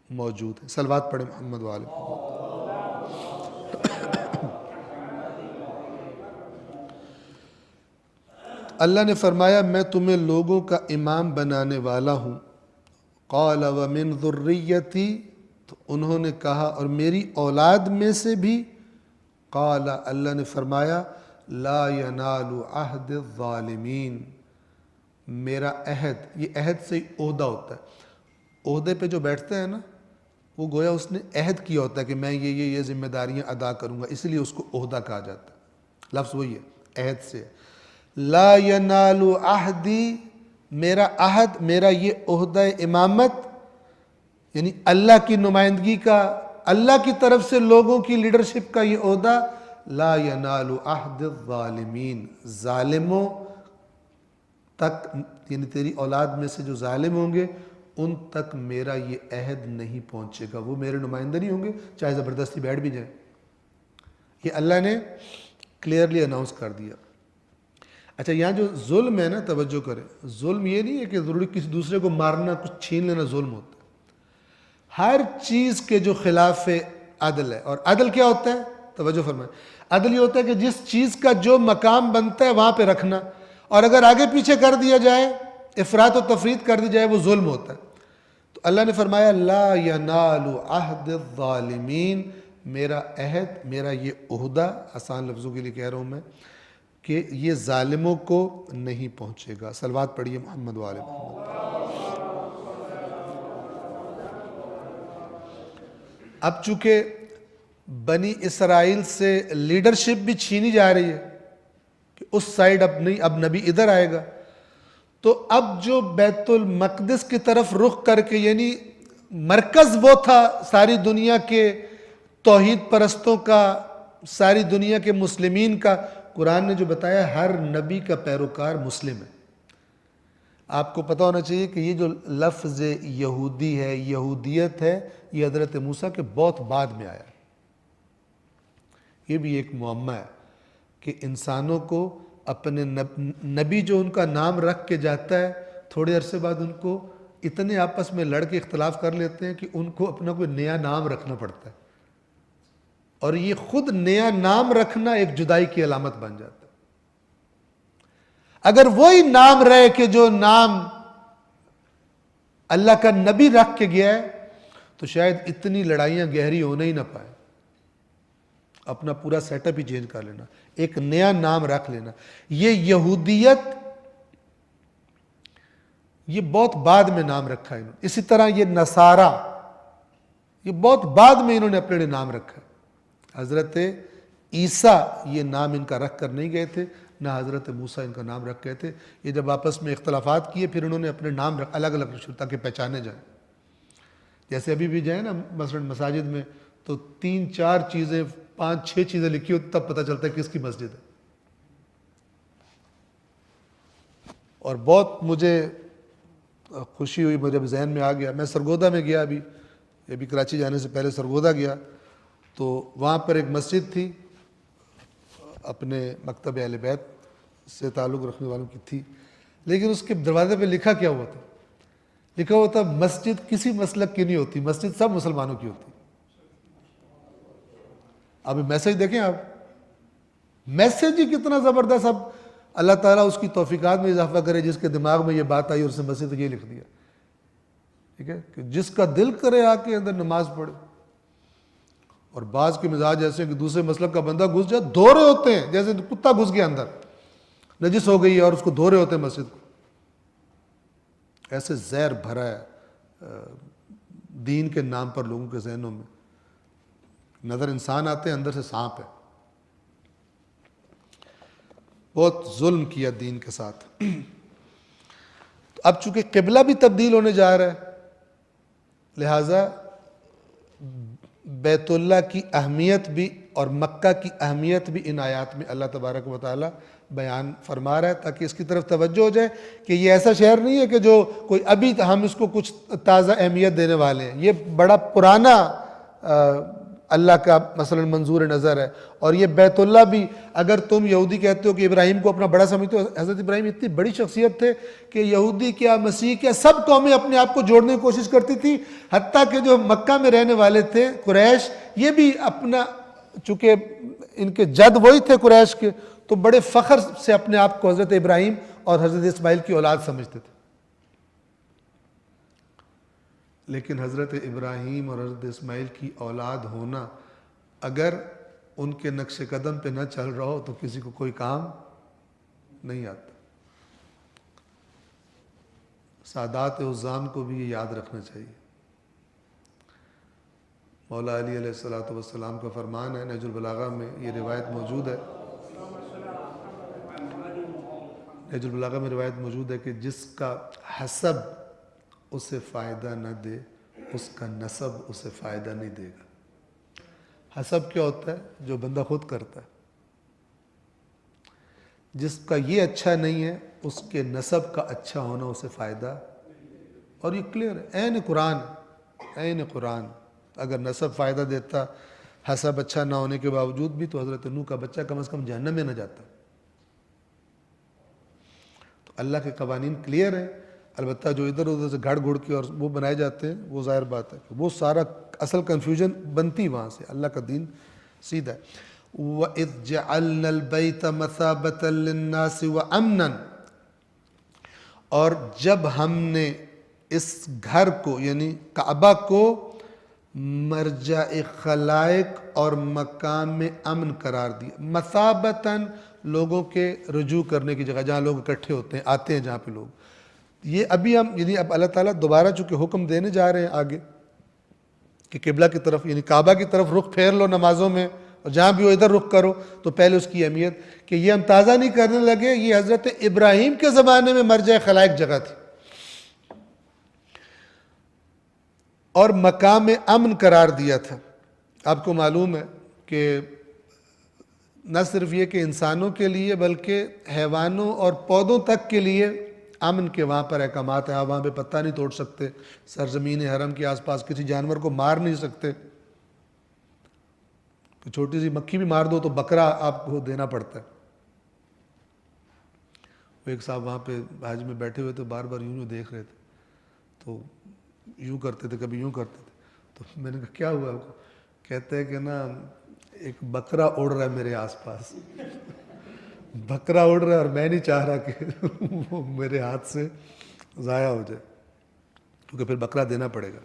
موجود ہیں۔ صلوات پڑھیں محمد وآلہ۔ اللہ نے فرمایا میں تمہیں لوگوں کا امام بنانے والا ہوں۔ قال ومن ذریتی، تو انہوں نے کہا اور میری اولاد میں سے بھی۔ قال، اللہ نے فرمایا لا ینال عہد الظالمین، میرا عہد، یہ عہد سے ہی عہدہ ہوتا ہے۔ عہدے پہ جو بیٹھتا ہے نا وہ گویا اس نے عہد کیا ہوتا ہے کہ میں یہ ذمہ داریاں ادا کروں گا، اس لیے اس کو عہدہ کہا جاتا ہے۔ لفظ وہی ہے، عہد سے ہے۔ لا ینال عہدی، میرا عہد، میرا یہ عہدہ امامت، یعنی اللہ کی نمائندگی کا، اللہ کی طرف سے لوگوں کی لیڈرشپ کا یہ عہدہ، لا ینال عہد الظالمین، ظالموں تک، یعنی تیری اولاد میں سے جو ظالم ہوں گے ان تک میرا یہ عہد نہیں پہنچے گا، وہ میرے نمائندہ نہیں ہوں گے چاہے زبردستی بیٹھ بھی جائیں۔ یہ اللہ نے کلیئرلی اناؤنس کر دیا۔ اچھا یہاں جو ظلم ہے نا، توجہ کریں، ظلم یہ نہیں ہے کہ ضروری کسی دوسرے کو مارنا، کچھ چھین لینا ظلم ہوتا ہے۔ ہر چیز کے جو خلاف عدل ہے، اور عدل کیا ہوتا ہے؟ توجہ فرمائیں، عدل یہ ہوتا ہے کہ جس چیز کا جو مقام بنتا ہے وہاں پہ رکھنا، اور اگر آگے پیچھے کر دیا جائے، افراط و تفریط کر دی جائے، وہ ظلم ہوتا ہے۔ تو اللہ نے فرمایا لا ینال عہد الظالمین، میرا عہد، میرا یہ عہدہ، آسان لفظوں کے لیے کہہ رہا ہوں میں، کہ یہ ظالموں کو نہیں پہنچے گا۔ صلوات پڑھیے محمد و آل محمد۔ اب چونکہ بنی اسرائیل سے لیڈرشپ بھی چھینی جا رہی ہے کہ اس سائیڈ اب نہیں، اب نبی ادھر آئے گا، تو اب جو بیت المقدس کی طرف رخ کر کے، یعنی مرکز وہ تھا ساری دنیا کے توحید پرستوں کا، ساری دنیا کے مسلمین کا، قرآن نے جو بتایا ہر نبی کا پیروکار مسلم ہے۔ آپ کو پتہ ہونا چاہیے کہ یہ جو لفظ یہودی ہے، یہودیت ہے، یہ حضرت موسیٰ کے بہت بعد میں آیا۔ یہ بھی ایک معمہ ہے کہ انسانوں کو اپنے نبی جو ان کا نام رکھ کے جاتا ہے، تھوڑے عرصے بعد ان کو اتنے آپس میں لڑ کے اختلاف کر لیتے ہیں کہ ان کو اپنا کوئی نیا نام رکھنا پڑتا ہے، اور یہ خود نیا نام رکھنا ایک جدائی کی علامت بن جاتا ہے۔ اگر وہی نام رہے کہ جو نام اللہ کا نبی رکھ کے گیا ہے تو شاید اتنی لڑائیاں گہری ہونے ہی نہ پائے۔ اپنا پورا سیٹ اپ ہی چینج کر لینا، ایک نیا نام رکھ لینا۔ یہ یہودیت، یہ بہت بعد میں نام رکھا ہے انہوں نے۔ اسی طرح یہ نصارہ، یہ بہت بعد میں انہوں نے اپنے لیے نام رکھا ہے۔ حضرت عیسیٰ یہ نام ان کا رکھ کر نہیں گئے تھے، نہ حضرت موسیٰ ان کا نام رکھ گئے تھے۔ یہ جب آپس میں اختلافات کیے پھر انہوں نے اپنے نام الگ الگ رکھے تاکہ پہچانے جائیں۔ جیسے ابھی بھی جائیں نا مثلا مساجد میں تو 3-4 چیزیں، 5-6 چیزیں لکھی ہوتی تب پتہ چلتا ہے کس کی مسجد ہے۔ اور بہت مجھے خوشی ہوئی، مجھے ذہن میں آ گیا، میں سرگودا میں گیا، ابھی کراچی جانے سے پہلے سرگودا گیا تو وہاں پر ایک مسجد تھی، اپنے مکتب اہل بیت سے تعلق رکھنے والوں کی تھی، لیکن اس کے دروازے پہ لکھا کیا ہوا تھا؟ لکھا ہوا تھا مسجد کسی مسلک کی نہیں ہوتی، مسجد سب مسلمانوں کی ہوتی۔ اب میسج دیکھیں، آپ میسج ہی کتنا زبردست۔ اب اللہ تعالیٰ اس کی توفیقات میں اضافہ کرے جس کے دماغ میں یہ بات آئی اور اس نے مسجد یہ لکھ دیا، ٹھیک ہے، کہ جس کا دل کرے آ کے اندر نماز پڑھے۔ اور بعض کے مزاج ایسے کہ دوسرے مسلک کا بندہ گھس جائے دھو رہے ہوتے ہیں، جیسے کتا گھس گیا اندر، نجس ہو گئی ہے اور اس کو دھو رہے ہوتے ہیں مسجد کو۔ ایسے زہر بھرا ہے دین کے نام پر لوگوں کے ذہنوں میں، نظر انسان آتے ہیں اندر سے سانپ ہے۔ بہت ظلم کیا دین کے ساتھ۔ اب چونکہ قبلہ بھی تبدیل ہونے جا رہا ہے، لہٰذا بیت اللہ کی اہمیت بھی اور مکہ کی اہمیت بھی ان آیات میں اللہ تبارک و تعالی بیان فرما رہا ہے، تاکہ اس کی طرف توجہ ہو جائے کہ یہ ایسا شہر نہیں ہے کہ جو کوئی ابھی ہم اس کو کچھ تازہ اہمیت دینے والے ہیں۔ یہ بڑا پرانا اللہ کا مثلا منظور نظر ہے۔ اور یہ بیت اللہ بھی، اگر تم یہودی کہتے ہو کہ ابراہیم کو اپنا بڑا سمجھتے ہو، حضرت ابراہیم اتنی بڑی شخصیت تھے کہ یہودی کیا، مسیح کیا، سب قومیں اپنے آپ کو جوڑنے کی کوشش کرتی تھی، حتیٰ کہ جو مکہ میں رہنے والے تھے قریش، یہ بھی اپنا، چونکہ ان کے جد وہی تھے قریش کے، تو بڑے فخر سے اپنے آپ کو حضرت ابراہیم اور حضرت اسماعیل کی اولاد سمجھتے تھے۔ لیکن حضرت ابراہیم اور حضرت اسماعیل کی اولاد ہونا اگر ان کے نقش قدم پہ نہ چل رہا ہو تو کسی کو کوئی کام نہیں آتا۔ سادات عظام کو بھی یہ یاد رکھنا چاہیے۔ مولا علی علیہ الصلوۃ والسلام کا فرمان ہے، نہج البلاغہ میں یہ روایت موجود ہے نہج البلاغہ میں روایت موجود ہے کہ جس کا حسب اسے فائدہ نہ دے اس کا نسب اسے فائدہ نہیں دے گا۔ حسب کیا ہوتا ہے؟ جو بندہ خود کرتا ہے۔ جس کا یہ اچھا نہیں ہے اس کے نسب کا اچھا ہونا اسے فائدہ، اور یہ کلیئر ہے، عین قرآن۔ اگر نسب فائدہ دیتا، حسب اچھا نہ ہونے کے باوجود بھی، تو حضرت نوح کا بچہ کم از کم جہنم میں نہ جاتا۔ تو اللہ کے قوانین کلیئر ہیں، البتہ جو ادھر ادھر سے گھڑ گھڑ کے اور وہ بنائے جاتے ہیں، وہ ظاہر بات ہے کہ وہ سارا اصل کنفیوژن بنتی وہاں سے۔ اللہ کا دین سیدھا ہے۔ وَإِذْ جَعَلْنَا الْبَيْتَ مَثَابَةً لِلنَّاسِ وَأَمْنًا، اور جب ہم نے اس گھر کو یعنی کعبہ کو مرجع خلائق اور مقام امن قرار دیا۔ مثابتاً لوگوں کے رجوع کرنے کی جگہ، جہاں لوگ اکٹھے ہوتے ہیں، آتے ہیں جہاں پہ لوگ۔ یہ ابھی ہم یعنی اب اللہ تعالیٰ دوبارہ چونکہ حکم دینے جا رہے ہیں آگے کہ قبلہ کی طرف یعنی کعبہ کی طرف رخ پھیر لو نمازوں میں، اور جہاں بھی ہو ادھر رخ کرو، تو پہلے اس کی اہمیت کہ یہ ہم تازہ نہیں کرنے لگے، یہ حضرت ابراہیم کے زمانے میں مرجع خلائق جگہ تھی اور مقام امن قرار دیا تھا۔ آپ کو معلوم ہے کہ نہ صرف یہ کہ انسانوں کے لیے بلکہ حیوانوں اور پودوں تک کے لیے امن کے وہاں پر احکامات ہیں۔ آپ وہاں پہ پتہ نہیں توڑ سکتے، سرزمین حرم کے آس پاس کسی جانور کو مار نہیں سکتے، چھوٹی سی مکھی بھی مار دو تو بکرا آپ کو دینا پڑتا ہے۔ وہ ایک صاحب وہاں پہ حج میں بیٹھے ہوئے تھے، بار بار یوں دیکھ رہے تھے، تو یوں کرتے تھے، کبھی یوں کرتے تھے، تو میں نے کہا کیا ہوا آپ کو؟ کہتے ہیں کہ نا ایک بکرا اڑ رہا ہے میرے آس پاس، بکرا اڑ رہا ہے اور میں نہیں چاہ رہا کہ وہ میرے ہاتھ سے ضائع ہو جائے، کیونکہ پھر بکرا دینا پڑے گا۔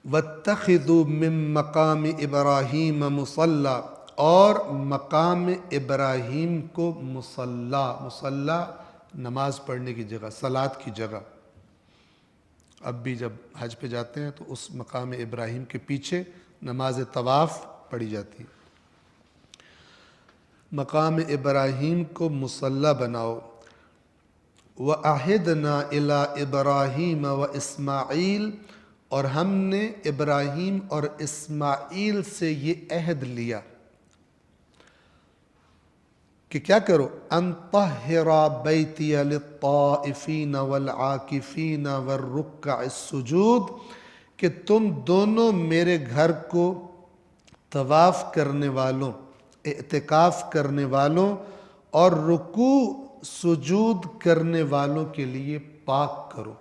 وَاتَّخِذُوا مِن مَقَامِ إِبْرَاهِيمَ مُصَلَّى، اور مقام ابراہیم کو مصلی نماز پڑھنے کی جگہ، صلاۃ کی جگہ۔ اب بھی جب حج پہ جاتے ہیں تو اس مقام ابراہیم کے پیچھے نماز طواف پڑھی جاتی ہے۔ مقام ابراہیم کو مصلی بناؤ۔ وَأَعِدْنَا إِلَىٰ إِبْرَاهِيمَ وَإِسْمَاعِيلَ، اور ہم نے ابراہیم اور اسماعیل سے یہ عہد لیا کہ کیا کرو، ان طہر بیتی للطائفین والعاکفین والرکع السجود، کہ تم دونوں میرے گھر کو طواف کرنے والوں، اعتکاف کرنے والوں اور رکوع سجود کرنے والوں کے لیے پاک کرو۔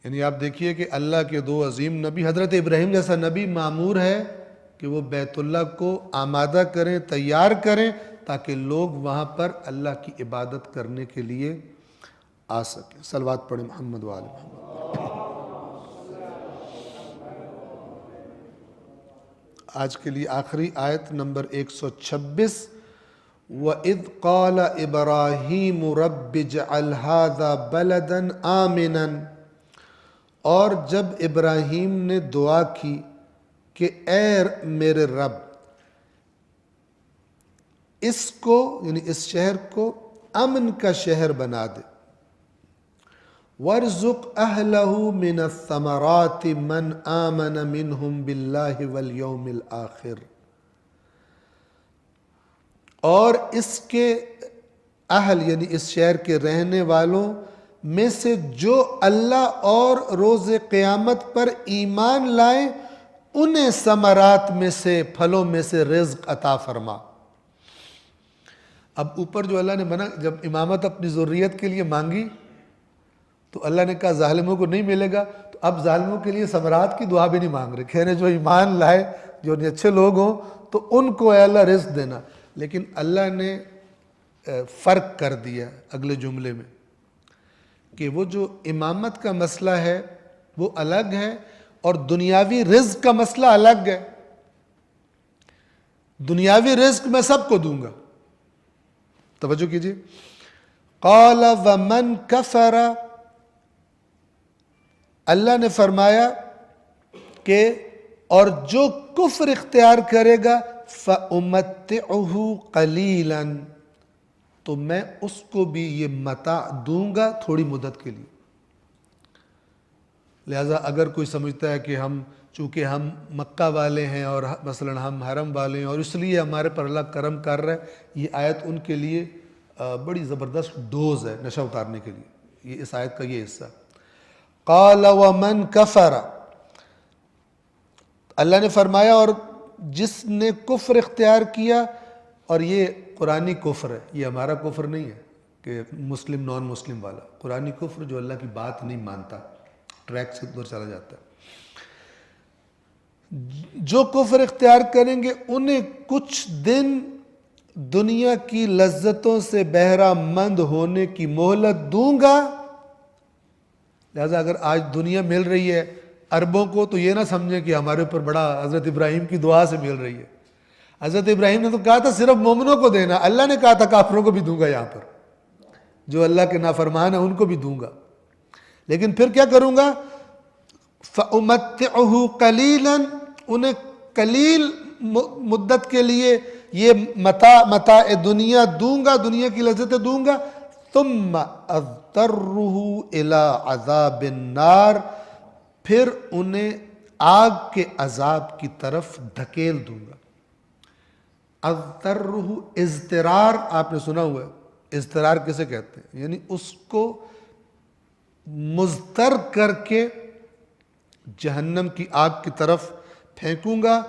یعنی آپ دیکھیے کہ اللہ کے دو عظیم نبی، حضرت ابراہیم جیسا نبی مامور ہے کہ وہ بیت اللہ کو آمادہ کریں، تیار کریں، تاکہ لوگ وہاں پر اللہ کی عبادت کرنے کے لیے آ سکیں۔ صلوات پڑھیں محمد وآل محمد۔ آج کے لیے آخری آیت نمبر 126۔ وَإِذْ قَالَ إِبْرَاهِيمُ رَبِّ اجْعَلْ هَذَا بَلَدًا آمِنًا، اور جب ابراہیم نے دعا کی کہ اے میرے رب اس کو یعنی اس شہر کو امن کا شہر بنا دے، وَارْزُقْ أَهْلَهُ مِنَ الثَّمَرَاتِ مَنْ آمَنَ مِنْهُمْ بِاللَّهِ وَالْيَوْمِ الْآخِرِ، اور اس کے اہل یعنی اس شہر کے رہنے والوں میں سے جو اللہ اور روز قیامت پر ایمان لائیں، انہیں ثمرات میں سے، پھلوں میں سے رزق عطا فرما۔ اب اوپر جو اللہ نے منع، جب امامت اپنی ذریت کے لیے مانگی تو اللہ نے کہا ظالموں کو نہیں ملے گا، تو اب ظالموں کے لیے ثمرات کی دعا بھی نہیں مانگ رہے، کہہ رہے جو ایمان لائے، جو اچھے لوگ ہوں تو ان کو اے اللہ رزق دینا۔ لیکن اللہ نے فرق کر دیا اگلے جملے میں کہ وہ جو امامت کا مسئلہ ہے وہ الگ ہے اور دنیاوی رزق کا مسئلہ الگ ہے۔ دنیاوی رزق میں سب کو دوں گا، توجہ کیجیے۔ قال ومن کفر، اللہ نے فرمایا کہ اور جو کفر اختیار کرے گا فَأُمَتِّعُهُ قَلِيلًا، تو میں اس کو بھی یہ متاع دوں گا تھوڑی مدت کے لیے۔ لہٰذا اگر کوئی سمجھتا ہے کہ چونکہ ہم مکہ والے ہیں اور مثلا ہم حرم والے ہیں اور اس لیے ہمارے پر اللہ کرم کر رہا ہے، یہ آیت ان کے لیے بڑی زبردست ڈوز ہے نشہ اتارنے کے لیے، یہ اس آیت کا یہ حصہ۔ قال ومن کفر، اللہ نے فرمایا اور جس نے کفر اختیار کیا، اور یہ قرآنی کفر ہے، یہ ہمارا کفر نہیں ہے کہ مسلم نان مسلم والا، قرآنی کفر جو اللہ کی بات نہیں مانتا، ٹریک سے دور چلا جاتا ہے۔ جو کفر اختیار کریں گے انہیں کچھ دن دنیا کی لذتوں سے بہرہ مند ہونے کی مہلت دوں گا۔ لہذا اگر آج دنیا مل رہی ہے عربوں کو، تو یہ نہ سمجھیں کہ ہمارے اوپر بڑا حضرت ابراہیم کی دعا سے مل رہی ہے۔ حضرت ابراہیم نے تو کہا تھا صرف مومنوں کو دینا، اللہ نے کہا تھا کافروں کو بھی دوں گا، یہاں پر جو اللہ کے نافرمان ہیں ان کو بھی دوں گا، لیکن پھر کیا کروں گا؟ فَأُمَتِّعُهُ قَلِيلًا، انہیں قلیل مدت کے لیے یہ متاع دنیا دوں گا، دنیا کی لذتیں دوں گا، ثُمَّ أَضْطَرُّهُ إِلَىٰ عَذَابِ النَّارِ، پھر انہیں آگ کے عذاب کی طرف دھکیل دوں گا۔ اضطرہ، اضطرار آپ نے سنا ہوا ہے، اضطرار کسے کہتے ہیں؟ یعنی اس کو مضطر کر کے جہنم کی آگ کی طرف پھینکوں گا۔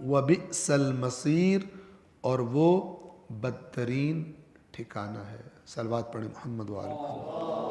وَبِئْسَ الْمَصِيرُ، اور وہ بدترین ٹھکانہ ہے۔ صلوات پڑھیں محمد وآل محمد۔